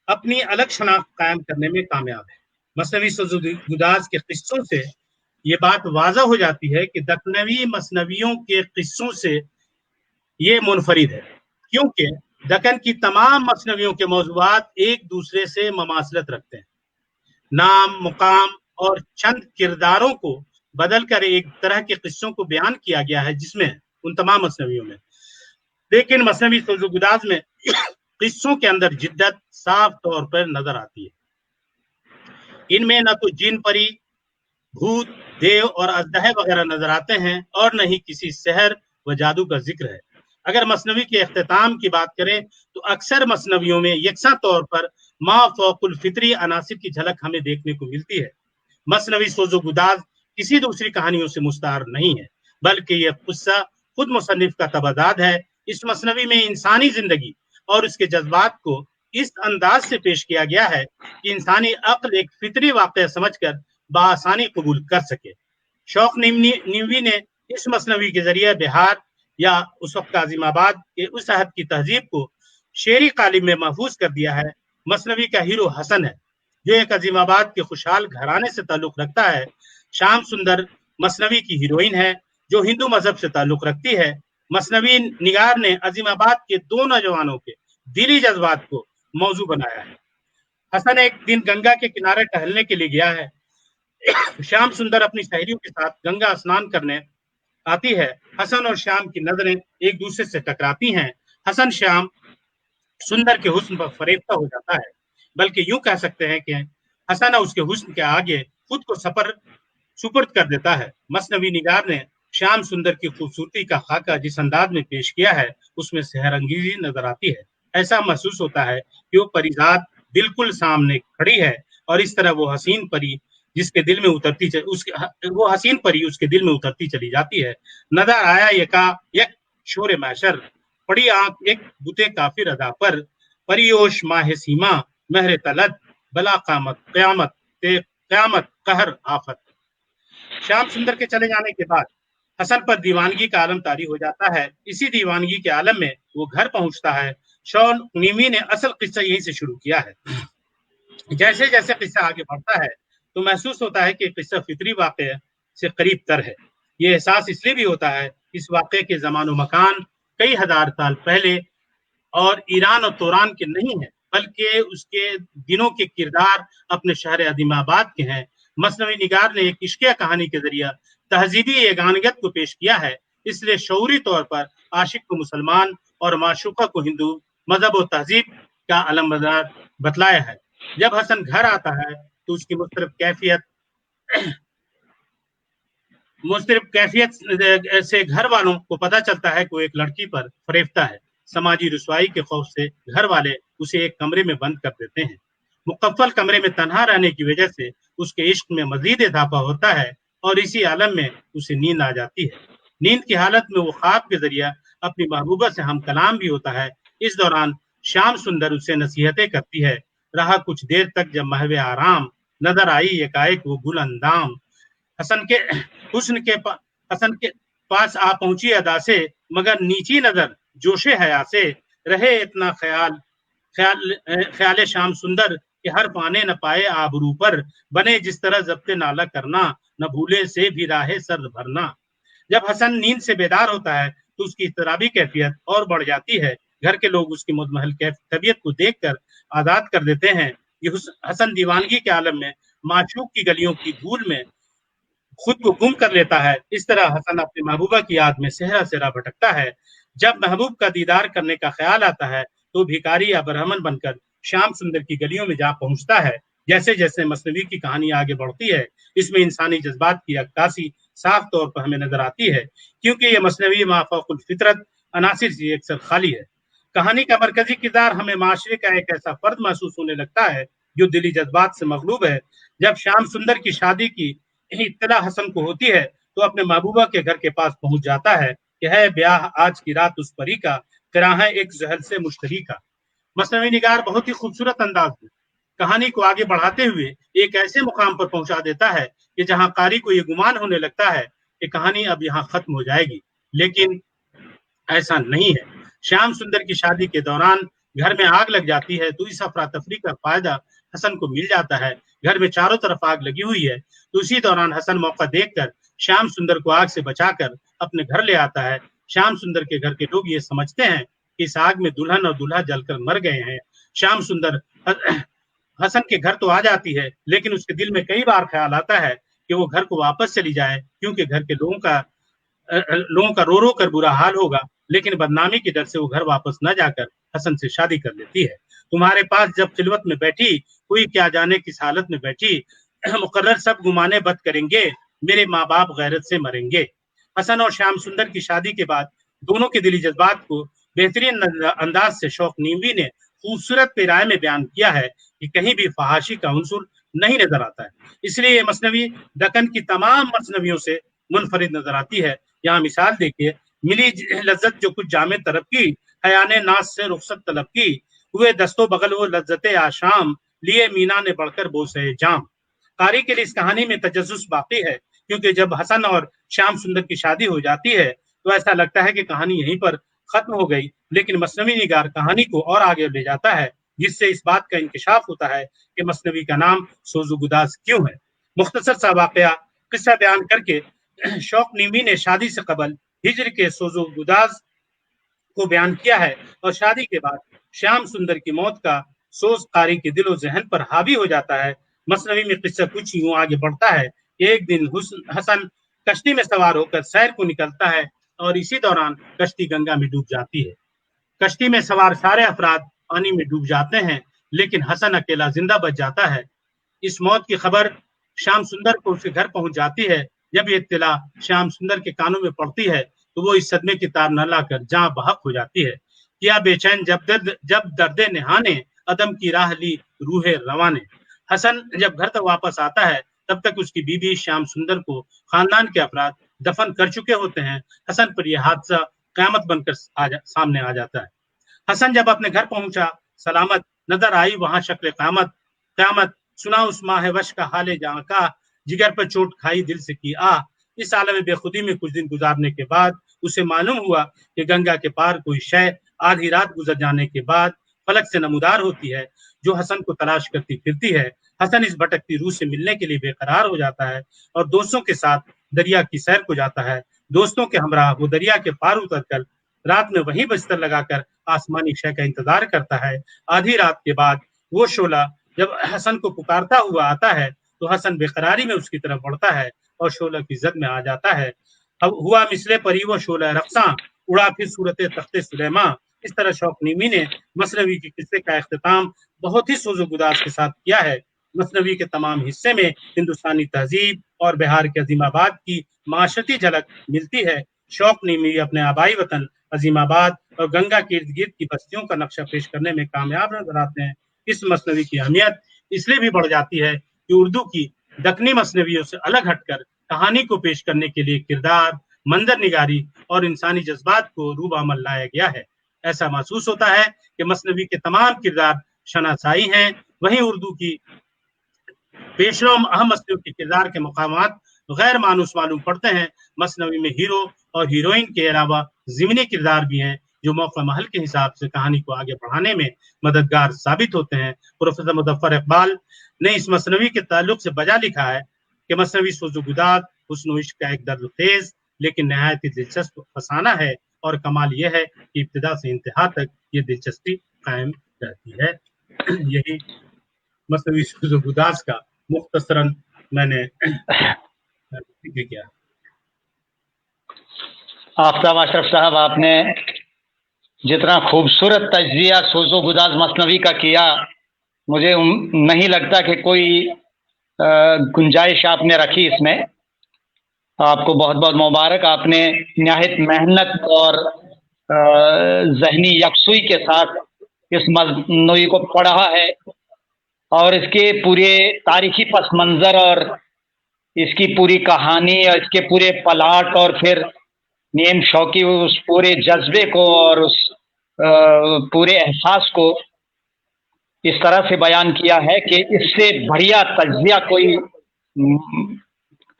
अपनी अलग शनाख्त कायम करने में कामयाब है। मसनवी सोज़ोगुदास के किस्सों से ये बात वाज़ा हो जाती है कि दक्कनवी मसनवियों के किस्सों से ये मुनफरिद है, क्योंकि दक्कन की तमाम मसनवियों के मौज़ूआत एक दूसरे से ममासलत रखते हैं। नाम, मुकाम और चंद किरदारों को बदल कर एक तरह के किस्सों को बयान किया गया है जिसमें उन तमाम मसनवियों में, लेकिन मसनवी सोज़ोगुदास में किस्सों के अंदर जिद्दत साफ तौर पर नजर आती है। इनमें न तो जिन परी, भूत, देव और अजदहे वगैरह नजर आते हैं और न ही किसी सहर व जादू का जिक्र है। अगर मसनवी के इख्तिताम की बात करें तो अक्सर मसनवियों में यकसा तौर पर मा फौकुल फितरी अनासिर की झलक हमें देखने को मिलती है। मसनवी सोज़ोगुदास किसी दूसरी कहानियों से मुस्तार नहीं है, बल्कि यह किस्सा खुद मुसन्निफ का तबदाद है। इस मसनवी में इंसानी जिंदगी और उसके जज्बात को इस अंदाज से पेश किया गया है कि इंसानी अक्ल एक फितरी वाक़या समझकर बासानी कबूल कर सके। शौक निवी ने इस मसनवी के जरिए बिहार या उस वक्त आज़िमाबाद के उस अहद की तहजीब को शेरी कालिब में महफूज कर दिया है। मसनवी का हीरो हसन है, जो एक अज़ीमाबाद के खुशहाल घराने से ताल्लुक रखता है। शाम सुंदर मसनवी की हीरोइन है, जो हिंदू मजहब से ताल्लुक रखती है। मसनवी निगार ने अज़ीमाबाद के दो नौजवानों के दिली जज्बात को मौजू बनाया है। हसन एक दिन गंगा के किनारे टहलने के लिए गया है। श्याम सुंदर अपनी सहेलियों के साथ गंगा स्नान करने आती है। हसन और श्याम की नजरें एक दूसरे से टकराती हैं। हसन श्याम सुंदर के हुस्न पर फरेफ्ता हो जाता है, बल्कि यूं कह सकते हैं कि हसन उसके हुस्न के आगे खुद को सुपर्द कर देता है। मसनवी निगार ने श्याम सुंदर की खूबसूरती का खाका जिस अंदाज में पेश किया है उसमें सेहरंगेजी नजर आती है। ऐसा महसूस होता है कि वो परिजात बिल्कुल सामने खड़ी है और इस तरह वो हसीन परी जिसके दिल में उतरती वो हसीन परी उसके दिल में उतरती चली जाती है। नजर आया एक शोर मैशर, पड़ी आंख एक बुते काफिर अदा पर, परियोश माह सीमा महर तलत, बला क़यामत कहर आफत। श्याम सुंदर के चले जाने के बाद हसन पर दीवानगी का आलम तारी हो जाता है। इसी दीवानगी के आलम में वो घर पहुंचता है। शौक निवी ने असल किस्सा यहीं से शुरू किया है। जैसे जैसे किस्सा आगे बढ़ता है तो महसूस होता है कि किस्सा फितरी वाक़े से करीब तर है। ये एहसास इसलिए भी होता है इस वाक़े के ज़मान व मकान कई हजार साल पहले और ईरान और तुरान के नहीं है, बल्कि उसके दिनों के किरदार अपने शहर अज़ीमाबाद के हैं। मसनवी निगार ने एक इश्किया कहानी के जरिए तहजीबी यगानियत को पेश किया है, इसलिए शऊरी तौर पर आशिक को मुसलमान और माशूका को हिंदू मजहब और तहजीब का अलमबरदार बतलाया है। जब हसन घर आता है तो उसकी मुख्तलिफ कैफियत से घर वालों को पता चलता है कि वो एक लड़की पर फरेफ्ता है। समाजी रुसवाई के खौफ से घर वाले उसे एक कमरे में बंद कर देते हैं। मुकफ्फल कमरे में तन्हा रहने की वजह से उसके इश्क में मजीद इजाफा होता है और इसी आलम में उसे नींद आ जाती है। नींद की हालत में वो ख्वाब के जरिए अपनी महबूबा से हम कलाम भी होता है। इस दौरान श्याम सुंदर उसे नसीहतें करती है। रहा कुछ देर तक जब महवे आराम, नजर आई एकाएक वो गुल अंदाम। हसन के पास आ पहुंची अदा से, मगर नीची नजर जोश हया से रहे इतना ख्याल शाम सुंदर कि हर पाने न पाए आबरू पर, बने जिस तरह जब्ते नाला करना, न भूले से भी राहे सर भरना। जब हसन नींद से बेदार होता है तो उसकी इज़्तिराबी कैफियत और बढ़ जाती है। घर के लोग उसकी मुदमहल तबीयत को देखकर आज़ाद कर देते हैं। ये हसन दीवानगी के आलम में माशूक की गलियों की धूल में खुद को गुम कर लेता है। इस तरह हसन अपनी महबूबा की याद में सेहरा सेहरा भटकता है। जब महबूब का दीदार करने का ख्याल आता है तो भिखारी या बरहमन बनकर श्याम सुंदर की गलियों में जा पहुंचता है। जैसे जैसे मसनवी की कहानी आगे बढ़ती है, इसमें इंसानी जज्बात की अक्कासी साफ तौर पर हमें नजर आती है, क्योंकि ये मसनवी माफौकुल फितरत अनासिर से अक्सर खाली है। कहानी का मरकजी किरदार हमें माशरे का एक ऐसा फर्द महसूस होने लगता है जो दिली जज्बात से मगलूब है। जब श्याम सुंदर की शादी की इत्तला हसन को होती है तो अपने महबूबा के घर के पास पहुंच जाता है कि है ब्याह आज की रात उस परी का, फिरा है एक जहल से मुश्तरी का। मसनवी निगार बहुत ही खूबसूरत अंदाज में कहानी को आगे बढ़ाते हुए एक ऐसे मुकाम पर पहुंचा देता है कि जहां कारी को ये गुमान होने लगता है कि कहानी अब यहाँ खत्म हो जाएगी, लेकिन ऐसा नहीं है। श्याम सुंदर की शादी के दौरान घर में आग लग जाती है तो इस अफरा तफरी का फायदा हसन को मिल जाता है। घर में चारों तरफ आग लगी हुई है तो उसी दौरान हसन मौका देखकर श्याम सुंदर को आग से बचाकर अपने घर ले आता है। श्याम सुंदर के घर के लोग ये समझते हैं कि इस आग में दुल्हन और दूल्हा जलकर मर गए हैं। श्याम सुंदर हसन के घर तो आ जाती है, लेकिन उसके दिल में कई बार ख्याल आता है कि वो घर को वापस चली जाए, क्योंकि घर के लोगों का रो रो कर बुरा हाल होगा। लेकिन बदनामी के डर से वो घर वापस न जाकर हसन से शादी कर लेती है। तुम्हारे पास जब खिलवत में बैठी कोई क्या जाने किस हालत में बैठी, मुकर्रर सब गुमाने बद करेंगे, मेरे माँ बाप गैरत से मरेंगे। हसन और श्याम सुंदर की शादी के बाद दोनों के दिली जज्बात को बेहतरीन अंदाज से शौक नीमवी ने खूबसूरत पेराए में बयान किया है कि कहीं भी फहाशी का उनसुर नहीं नजर आता है। इसलिए ये मसनवी दक्कन की तमाम मसनवियों से मुनफरिद नजर आती है। यहाँ मिसाल देखिए, मिली लज्जत जो कुछ जामे तरफ की, हयाने नाज से रुखसत तलब की, हुए दस्तो बगल वो लज्जते आशाम, लिए मीना ने बढ़कर बोसे जाम। कारी के लिए इस कहानी में तजस्सुस बाकी है, क्योंकि जब हसन और श्याम सुंदर की शादी हो जाती है तो ऐसा लगता है कि कहानी यहीं पर खत्म हो गई, लेकिन मसनवी निगार कहानी को और आगे ले जाता है, जिससे इस बात का इंकशाफ होता है कि मसनवी का नाम सोजो गुदाज क्यों है। मुख्तसर सा वाकया किस्सा बयान करके शौक नीमी ने शादी से कबल हिजर के सोजो गुदाज को बयान किया है और शादी के बाद श्याम सुंदर की मौत का सोज कारी के दिलो जहन पर हावी हो जाता है। मसनवी में किस्सा कुछ यूं आगे बढ़ता है। एक दिन हसन कश्ती में सवार होकर सैर को निकलता है और इसी दौरान कश्ती गंगा में डूब जाती है। कश्ती में सवार सारे अफराद पानी में डूब जाते हैं, लेकिन हसन अकेला जिंदा बच जाता है। इस मौत की खबर श्याम सुंदर को उसके घर पहुंच जाती है। जब ये इत्तला श्याम सुंदर के कानों में पड़ती है तो वो इस सदमे की तार न लाकर जहां बहक हो जाती है। किया बेचैन जब दर्दे निहाने, अदम की राह ली रूहे रवाने। हसन जब घर तक वापस आता है तब तक उसकी बीबी श्याम सुंदर को खानदान के अफराद दफन कर चुके होते हैं। हसन पर यह हादसा कयामत बनकर सामने आ जाता है। हसन जब अपने घर पहुंचा सलामत, नजर आई वहां शक्ल कयामत, सुना उस माह वश का हाले जहां का, जिगर पर चोट खाई दिल से की आ। इस आलम बेखुदी में कुछ दिन गुजारने के बाद उसे मालूम हुआ कि गंगा के पार कोई शय आधी रात गुजर जाने के बाद फलक से नमूदार होती है, जो हसन को तलाश करती फिरती है। हसन इस भटकती रूह से मिलने के लिए बेकरार हो जाता है और दोस्तों के साथ दरिया की सैर को जाता है। दोस्तों के हमरा वो दरिया के पार उतरकर रात में वही बिस्तर लगाकर आसमानी शय का इंतजार करता है। आधी रात के बाद वो शोला जब हसन को पुकारता हुआ आता है तो हसन बेकरारी में उसकी तरफ बढ़ता है और शोला की जद में आ जाता है। अब हुआ मिसले परी वो शोला रफ्सा, उड़ा फिर सूरत तख्ते सुलेमा। इस तरह शौक नीमी ने मसनवी के किस्से का इख्तिताम बहुत ही सोजो गुदाज के साथ किया है। मसनवी के तमाम हिस्से में हिंदुस्तानी तहजीब और बिहार के अजीमाबाद की माशरती झलक मिलती है। शौक नीमी अपने आबाई वतन अजीमाबाद और गंगा के इर्द गिर्द की बस्तियों का नक्शा पेश करने में कामयाब नजर आते हैं। इस मसनवी की अहमियत इसलिए भी बढ़ जाती है कि उर्दू की दक्कनी मसनवियों से अलग हटकर कहानी को पेश करने के लिए किरदार, मंजर निगारी और इंसानी जज्बात को रूबामल लाया गया है। ऐसा महसूस होता है कि मसनवी के तमाम किरदार शनासाई हैं, वहीं उर्दू की पेशरों अहम मसनवियों के किरदार के मकामात गैर मानूस मालूम पड़ते हैं। मसनवी में हीरो और हीरोइन के अलावा ज़िमनी किरदार भी हैं। जो मौका महल के हिसाब से कहानी को आगे बढ़ाने में मददगार साबित होते हैं। प्रोफेसर मुजफ्फर इकबाल ने इस मसनवी के ताल्लुक से बजा लिखा है कि मसनवी सोज़ो-गुदाद हुस्न इश्क का एक दर्द-खेज लेकिन नहायत ही दिलचस्प फसाना है, और कमाल यह है कि इब्तिदा से इंतहा तक ये दिलचस्पी कायम रहती है। यही मसनवी सोज़ो-गुदाद का मुख्तसरन मैंने जिक्र किया। आफ्ताब अशरफ साहब, आपने जितना खूबसूरत तज्जिया सोज़ो गुदाज मसनवी का किया, मुझे नहीं लगता कि कोई गुंजाइश आपने रखी इसमें। आपको बहुत बहुत मुबारक। आपने निहायत मेहनत और जहनी यकसुई के साथ इस मसनवी को पढ़ा है और इसके पूरे तारीखी पस मंज़र और इसकी पूरी कहानी और इसके पूरे प्लाट और फिर नीम शौकी उस पूरे जज्बे को और उस पूरे एहसास को इस तरह से बयान किया है कि इससे बढ़िया तज्जिया कोई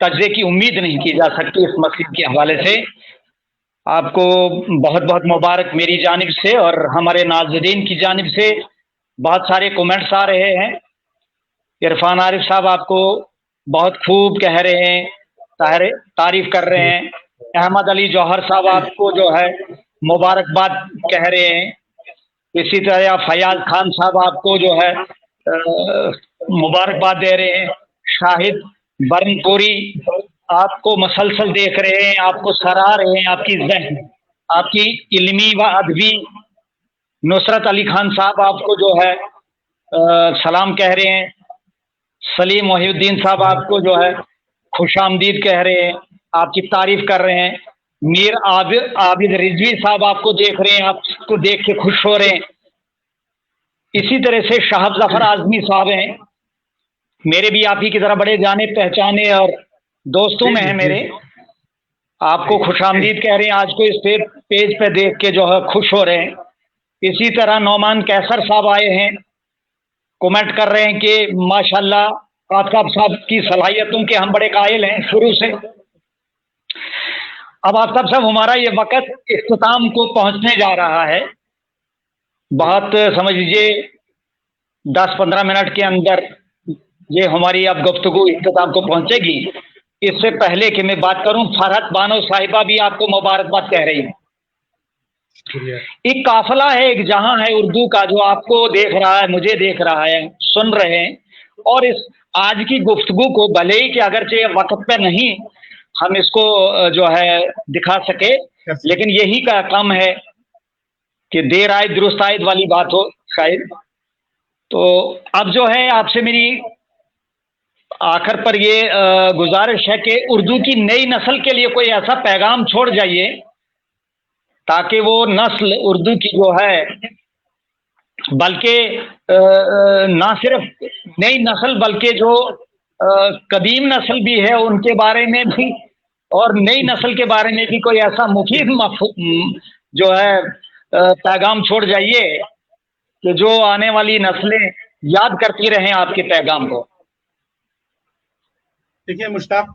तज्जिए की उम्मीद नहीं की जा सकती इस मसले के हवाले से। आपको बहुत बहुत मुबारक मेरी जानिब से और हमारे नाज़रीन की जानिब से। बहुत सारे कमेंट्स आ रहे हैं। इरफान आरिफ साहब आपको बहुत खूब कह रहे हैं, तारीफ कर रहे हैं। अहमद अली जौहर साहब आपको जो है मुबारकबाद कह रहे हैं। इसी तरह फयाज खान साहब आपको जो है मुबारकबाद दे रहे हैं। शाहिद बरनपुरी आपको मसलसल देख रहे हैं, आपको सराह रहे हैं, आपकी जहन, आपकी इल्मी व अदबी। नुसरत अली खान साहब आपको जो है सलाम कह रहे हैं। सलीम मोहिउद्दीन साहब आपको जो है खुशामदीद कह रहे हैं, आपकी तारीफ कर रहे हैं। मीर आबिद रिजवी साहब आपको देख रहे हैं, आपको देख के खुश हो रहे हैं। इसी तरह से शाहब जफर आजमी साहब हैं, मेरे भी आप ही की तरह बड़े जाने पहचाने और दोस्तों में हैं मेरे, आपको खुशामदीद कह रहे हैं। आज को इस पेज पे देख के जो है खुश हो रहे हैं। इसी तरह नौमान कैसर साहब आए हैं, कमेंट कर रहे हैं कि माशाल्लाह आफ्ताब साहब की सलाहियतों के हम बड़े कायल हैं शुरू से। अब आफ्ताब साहब, हमारा ये वक्त इख्तिताम को पहुंचने जा रहा है। बहुत समझ लीजिए 10-15 मिनट के अंदर ये हमारी अब गुफ्तगू इख्तिताम को पहुंचेगी। इससे पहले कि मैं बात करूं, फरहत बानो साहिबा भी आपको मुबारकबाद कह रही है। एक काफिला है, एक जहां है उर्दू का, जो आपको देख रहा है, मुझे देख रहा है, सुन रहे हैं। और इस आज की गुफ्तगू को भले ही कि अगरचे वक्त पे नहीं हम इसको जो है दिखा सके, लेकिन यही का काम है कि देर आए दुरुस्त आयद वाली बात हो शायद। तो अब जो है आपसे मेरी आखिर पर ये गुजारिश है कि उर्दू की नई नस्ल के लिए कोई ऐसा पैगाम छोड़ जाइए ताकि वो नस्ल उर्दू की जो है, बल्कि ना सिर्फ नई नस्ल बल्कि जो कदीम नस्ल भी है उनके बारे में भी और नई नस्ल के बारे में भी कोई ऐसा मुफीद जो है पैगाम छोड़ जाइए कि जो आने वाली नस्लें याद करती रहें आपके पैगाम को। देखिए मुश्ताक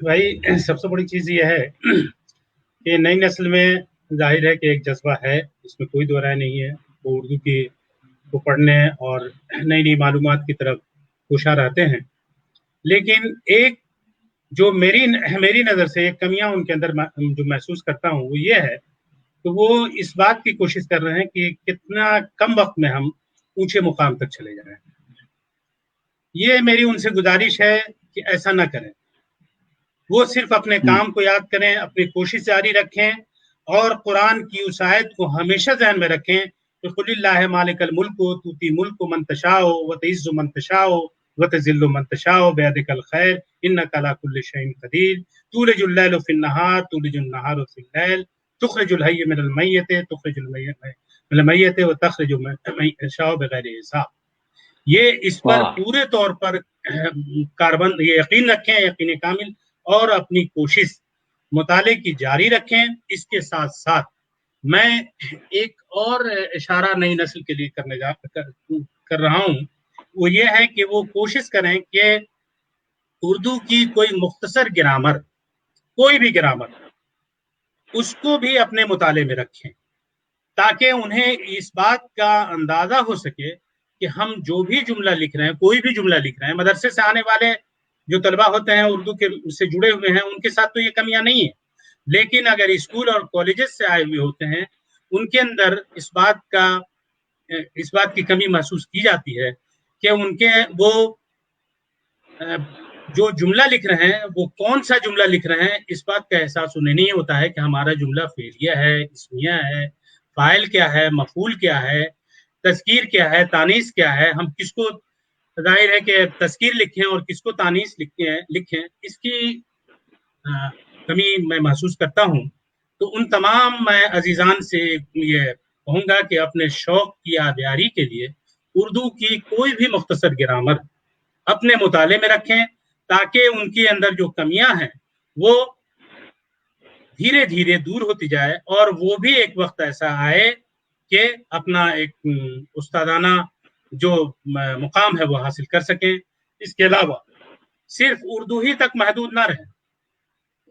भाई, सबसे बड़ी चीज़ ये है कि नई नस्ल में जाहिर है कि एक जज्बा है, इसमें कोई दो राय नहीं है। वो उर्दू की को पढ़ने और नई नई मालूमात की तरफ कोशा रहते हैं। लेकिन एक जो मेरी नज़र से एक कमियां उनके अंदर जो महसूस करता हूँ वो ये है, तो वो इस बात की कोशिश कर रहे हैं कि कितना कम वक्त में हम ऊंचे मुकाम तक चले जाएं। ये मेरी उनसे गुजारिश है कि ऐसा ना करें। वो सिर्फ अपने काम को याद करें, अपनी कोशिश जारी रखें और कुरान की उस आयत को हमेशा ज़हन में रखें कि कुलिल्लाहि मालिकल मुल्कु तुती मुल्कु मन तशाओ व तुइज़्ज़ु मन तशाओ व तुज़िल्लु मन तशाओ बियदिकल खैर इन्नका अला कुल्लि शैइन क़दीर तुलिजुल लैला फिन नहार तुलिजुन नहारा फिल लैल तुखरिजुल हय्य मिनल मय्यति तुखरिजुल मिनल मय्यति व तखरिजु मन तशाओ बिगैरि हिसाब। ये इस पर पूरे तौर पर कारबंद ये यकीन रखें, यकीन कामिल, और अपनी कोशिश मुताले की जारी रखें। इसके साथ साथ मैं एक और इशारा नई नस्ल के लिए कर रहा हूँ, वो ये है कि वो कोशिश करें कि उर्दू की कोई मुख्तसर ग्रामर, कोई भी ग्रामर, उसको भी अपने मुताले में रखें। تاکہ انہیں اس بات کا اندازہ ہو سکے کہ ہم جو بھی جملہ لکھ رہے ہیں، کوئی بھی جملہ لکھ رہے ہیں، مدرسے سے آنے والے جو طلبہ ہوتے ہیں اردو کے سے جڑے ہوئے ہیں ان کے ساتھ تو یہ کمیاں نہیں ہیں، لیکن اگر اسکول اور کالجز سے آئے ہوئے ہوتے ہیں ان کے اندر اس بات کی کمی محسوس کی جاتی ہے کہ ان کے وہ جو جملہ لکھ رہے ہیں وہ کون سا جملہ لکھ رہے ہیں اس بات کا احساس انہیں نہیں ہوتا ہے کہ ہمارا جملہ فعلیہ ہے، اسمیہ ہے، فاعل کیا ہے، مفعول کیا ہے، تذکیر کیا ہے، تانیث کیا ہے، ہم کس کو ظاہر ہے کہ تذکیر لکھیں اور کس کو تانیث لکھیں، اس کی کمی میں محسوس کرتا ہوں۔ تو ان تمام میں عزیزان سے یہ کہوں گا کہ اپنے شوق کی آبیاری کے لیے اردو کی کوئی بھی مختصر گرامر اپنے مطالعے میں رکھیں تاکہ ان کے اندر جو کمیاں ہیں وہ دھیرے دھیرے دور ہوتی جائے اور وہ بھی ایک وقت ایسا آئے کہ اپنا ایک استادانہ جو مقام ہے وہ حاصل کر سکیں۔ اس کے علاوہ صرف اردو ہی تک محدود نہ رہیں،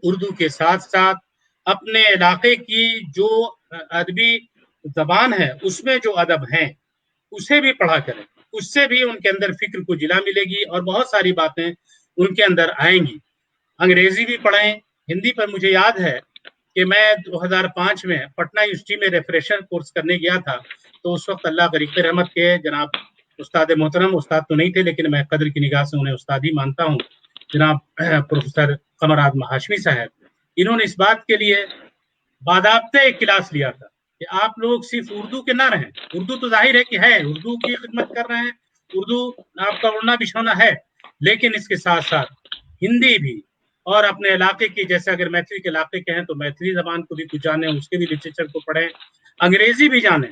اردو کے ساتھ ساتھ اپنے علاقے کی جو ادبی زبان ہے اس میں جو ادب ہیں اسے بھی پڑھا کریں، اس سے بھی ان کے اندر فکر کو جلا ملے گی اور بہت ساری باتیں ان کے اندر آئیں گی۔ انگریزی بھی پڑھیں، ہندی پر مجھے یاد ہے کہ میں 2005 میں پٹنہ یونیورسٹی میں ریفریشر کورس کرنے گیا تھا، تو اس وقت اللہ غریق رحمت کے جناب استاد محترم، استاد تو نہیں تھے لیکن میں قدر کی نگاہ سے انہیں استاد ہی مانتا ہوں، جناب پروفیسر قمر اعظم ہاشمی صاحب، انہوں نے اس بات کے لیے باضابطہ ایک کلاس لیا تھا کہ آپ لوگ صرف اردو کے نہ رہیں، اردو تو ظاہر ہے کہ ہے، اردو کی خدمت کر رہے ہیں، اردو آپ کا اڑنا بچھونا ہے، لیکن اس کے ساتھ ساتھ ہندی بھی اور اپنے علاقے کی، جیسے اگر میتھلی کے علاقے کے ہیں تو میتھلی زبان کو بھی کچھ جانیں، اس کے بھی لٹریچر کو پڑھیں، انگریزی بھی جانیں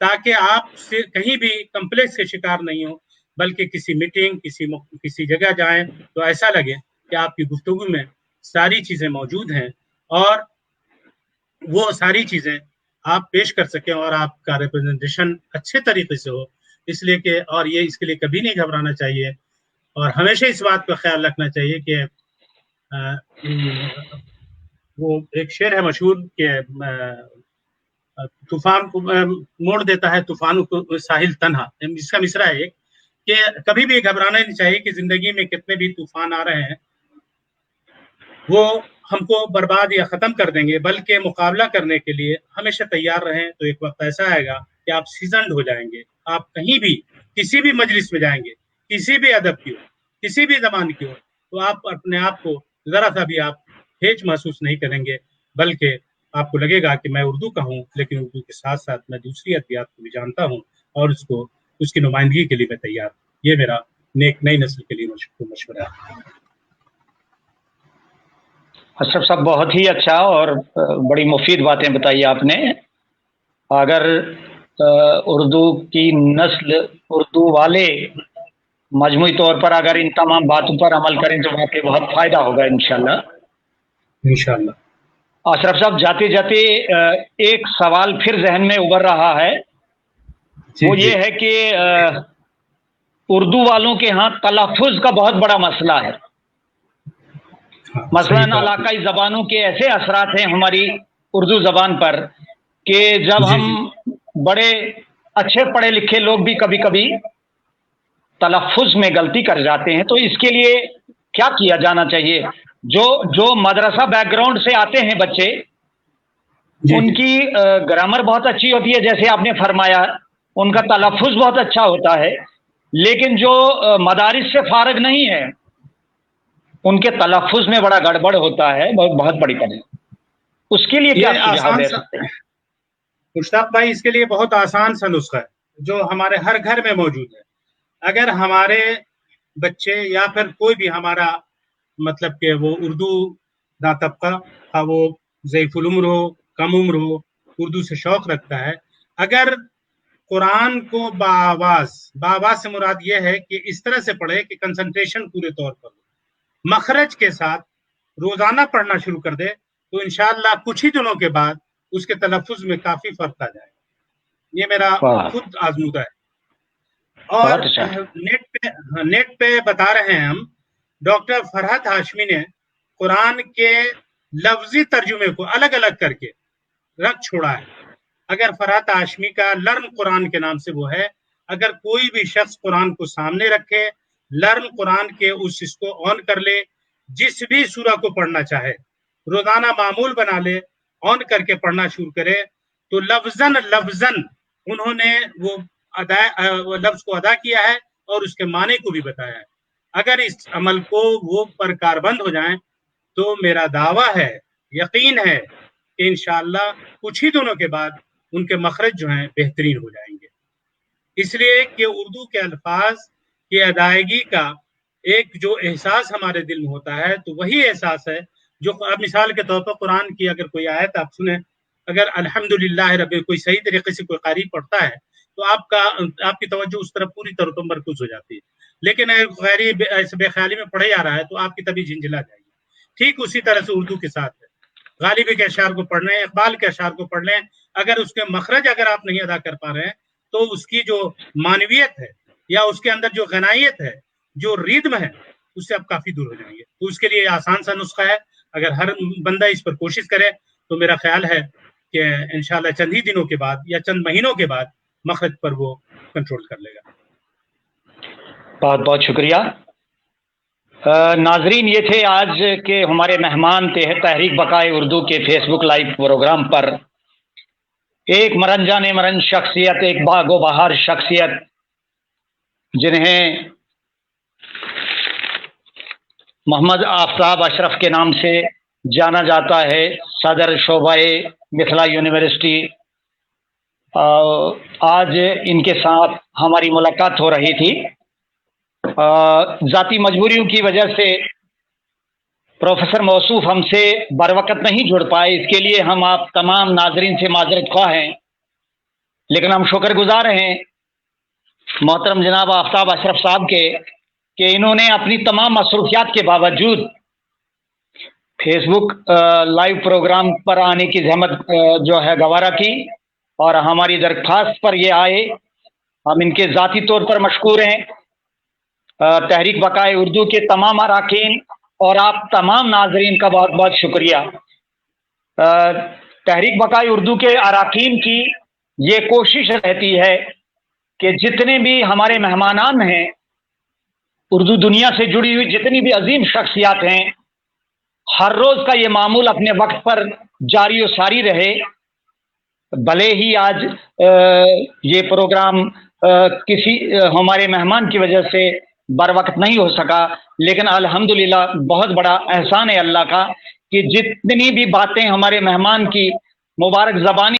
تاکہ آپ سے کہیں بھی کمپلیکس کے شکار نہیں ہوں، بلکہ کسی میٹنگ کسی جگہ جائیں تو ایسا لگے کہ آپ کی گفتگو میں ساری چیزیں موجود ہیں اور وہ ساری چیزیں آپ پیش کر سکیں اور آپ کا ریپرزنٹیشن اچھے طریقے سے ہو، اس لیے کہ اور یہ اس کے لیے کبھی نہیں گھبرانا چاہیے اور ہمیشہ اس بات کا خیال رکھنا چاہیے کہ وہ ایک شعر ہے مشہور کہ طوفان کو موڑ دیتا ہے طوفان کو ساحل تنہا، اس کا مصرع ہے ایک کہ کبھی بھی گھبرانا نہیں چاہیے کہ زندگی میں کتنے بھی طوفان آ رہے ہیں وہ ہم کو برباد یا ختم کر دیں گے، بلکہ مقابلہ کرنے کے لیے ہمیشہ تیار رہیں، تو ایک وقت ایسا آئے گا کہ آپ سیزنڈ ہو جائیں گے، آپ کہیں بھی کسی بھی مجلس میں جائیں گے، کسی بھی ادب کی ہو، کسی بھی زبان کی ہو، تو آپ اپنے آپ کو ذرا سا بھی آپ ہیچ محسوس نہیں کریں گے، بلکہ آپ کو لگے گا کہ میں اردو کا ہوں لیکن اردو کے ساتھ ساتھ میں دوسری ادبیات کو بھی جانتا ہوں اور اس کی نمائندگی کے لیے میں تیار ہوں۔ یہ میرا نئی نسل کے لیے مشورہ ہے۔ اشرف صاحب بہت ہی اچھا اور بڑی مفید باتیں بتائی آپ نے۔ اگر اردو کی نسل، اردو والے مجموعی طور پر اگر ان تمام باتوں پر عمل کریں تو واقعی بہت فائدہ ہوگا انشاءاللہ۔ انشاءاللہ۔ اشرف صاحب جاتے جاتے ایک سوال پھر ذہن میں ابھر رہا ہے، وہ یہ ہے کہ اردو والوں کے ہاں تلفظ کا بہت بڑا مسئلہ ہے۔ مثلاً علاقائی زبانوں کے ایسے اثرات ہیں ہماری اردو زبان پر کہ جب ہم بڑے اچھے پڑھے لکھے لوگ بھی کبھی کبھی تلفظ میں غلطی کر جاتے ہیں، تو اس کے لیے کیا کیا جانا چاہیے؟ جو مدرسہ بیک گراؤنڈ سے آتے ہیں بچے، ان کی گرامر بہت اچھی ہوتی ہے جیسے آپ نے فرمایا، ان کا تلفظ بہت اچھا ہوتا ہے، لیکن جو مدارس سے فارغ نہیں ہے ان کے تلفظ میں بڑا گڑبڑ ہوتا ہے، بہت بڑی پڑے۔ اس کے لیے کیا سجھاؤ دے سکتے ہیں؟ مشتاق بھائی، اس کے لیے بہت آسان سا نسخہ ہے جو ہمارے ہر گھر میں موجود ہے۔ اگر ہمارے بچے یا پھر کوئی بھی ہمارا مطلب کہ وہ اردو دا طبقہ، وہ ضعیف العمر ہو، کم عمر ہو، اردو سے شوق رکھتا ہے، اگر قرآن کو بآواز سے مراد یہ ہے کہ اس طرح سے پڑھے کہ کنسنٹریشن پورے طور پر ہو، مخرج کے ساتھ روزانہ پڑھنا شروع کر دے تو انشاءاللہ کچھ ہی دنوں کے بعد اس کے تلفظ میں کافی فرق آ جائے گا۔ یہ میرا خود آزمودہ ہے۔ اور نیٹ پہ بتا رہے ہیں ہم، ڈاکٹر فرحت ہاشمی نے قرآن کے لفظی ترجمے کو الگ الگ کر کے رکھ چھوڑا ہے، اگر فرحت ہاشمی کا لرن قرآن کے نام سے وہ ہے، اگر کوئی بھی شخص قرآن کو سامنے رکھے، لرن قرآن کے اس کو آن کر لے، جس بھی سورہ کو پڑھنا چاہے روزانہ معمول بنا لے، آن کر کے پڑھنا شروع کرے، تو لفظاً انہوں نے وہ لفظ کو ادا کیا ہے اور اس کے معنی کو بھی بتایا ہے۔ اگر اس عمل کو وہ پر کاربند ہو جائیں تو میرا دعویٰ ہے، یقین ہے کہ انشاءاللہ کچھ ہی دنوں کے بعد ان کے مخرج جو ہیں بہترین ہو جائیں گے۔ اس لیے کہ اردو کے الفاظ کی ادائیگی کا ایک جو احساس ہمارے دل میں ہوتا ہے تو وہی احساس ہے جو اب مثال کے طور پر قرآن کی اگر کوئی آیت آپ سنیں، اگر الحمدللہ رب کوئی صحیح طریقے سے کوئی قاری پڑھتا ہے تو آپ کی توجہ اس طرف پوری طور پر مرکوز ہو جاتی ہے، لیکن غیر ایسے بے خیالی میں پڑھے جا رہا ہے تو آپ کی طبیعت جھنجھلا جائے گی۔ ٹھیک اسی طرح سے اردو کے ساتھ ہے، غالبی کے اشعار کو پڑھ لیں، اقبال کے اشعار کو پڑھ لیں، اگر اس کے مخرج اگر آپ نہیں ادا کر پا رہے ہیں تو اس کی جو معنویت ہے یا اس کے اندر جو غنائیت ہے، جو ریدم ہے، اس سے آپ کافی دور ہو جائیں گے۔ تو اس کے لیے آسان سا نسخہ ہے، اگر ہر بندہ اس پر کوشش کرے تو میرا خیال ہے کہ انشاءاللہ چند ہی دنوں کے بعد یا چند مہینوں کے بعد مخرج پر وہ کنٹرول کر لے گا۔ بہت بہت شکریہ۔ ناظرین، یہ تھے آج کے ہمارے مہمان تحریک بقائے اردو کے فیس بک لائیو پروگرام پر۔ ایک مرنجان مرن شخصیت، ایک باغ و بہار شخصیت، جنہیں محمد آفتاب اشرف کے نام سے جانا جاتا ہے، صدر شعبہ مثلا یونیورسٹی۔ آج ان کے ساتھ ہماری ملاقات ہو رہی تھی، ذاتی مجبوریوں کی وجہ سے پروفیسر موصوف ہم سے بر وقت نہیں جڑ پائے، اس کے لیے ہم آپ تمام ناظرین سے معذرت خواہ ہیں، لیکن ہم شکر گزار ہیں محترم جناب آفتاب اشرف صاحب کے کہ انہوں نے اپنی تمام مصروفیات کے باوجود فیس بک لائیو پروگرام پر آنے کی زحمت جو ہے گوارا کی، اور ہماری درخواست پر یہ آئے۔ ہم ان کے ذاتی طور پر مشکور ہیں۔ تحریک بقائے اردو کے تمام اراکین اور آپ تمام ناظرین کا بہت بہت شکریہ۔ تحریک بقائے اردو کے اراکین کی یہ کوشش رہتی ہے کہ جتنے بھی ہمارے مہمانان ہیں، اردو دنیا سے جڑی ہوئی جتنی بھی عظیم شخصیات ہیں، ہر روز کا یہ معمول اپنے وقت پر جاری و ساری رہے۔ بھلے ہی آج یہ پروگرام کسی ہمارے مہمان کی وجہ سے بر وقت نہیں ہو سکا، لیکن الحمدللہ بہت بڑا احسان ہے اللہ کا کہ جتنی بھی باتیں ہمارے مہمان کی مبارک زبانی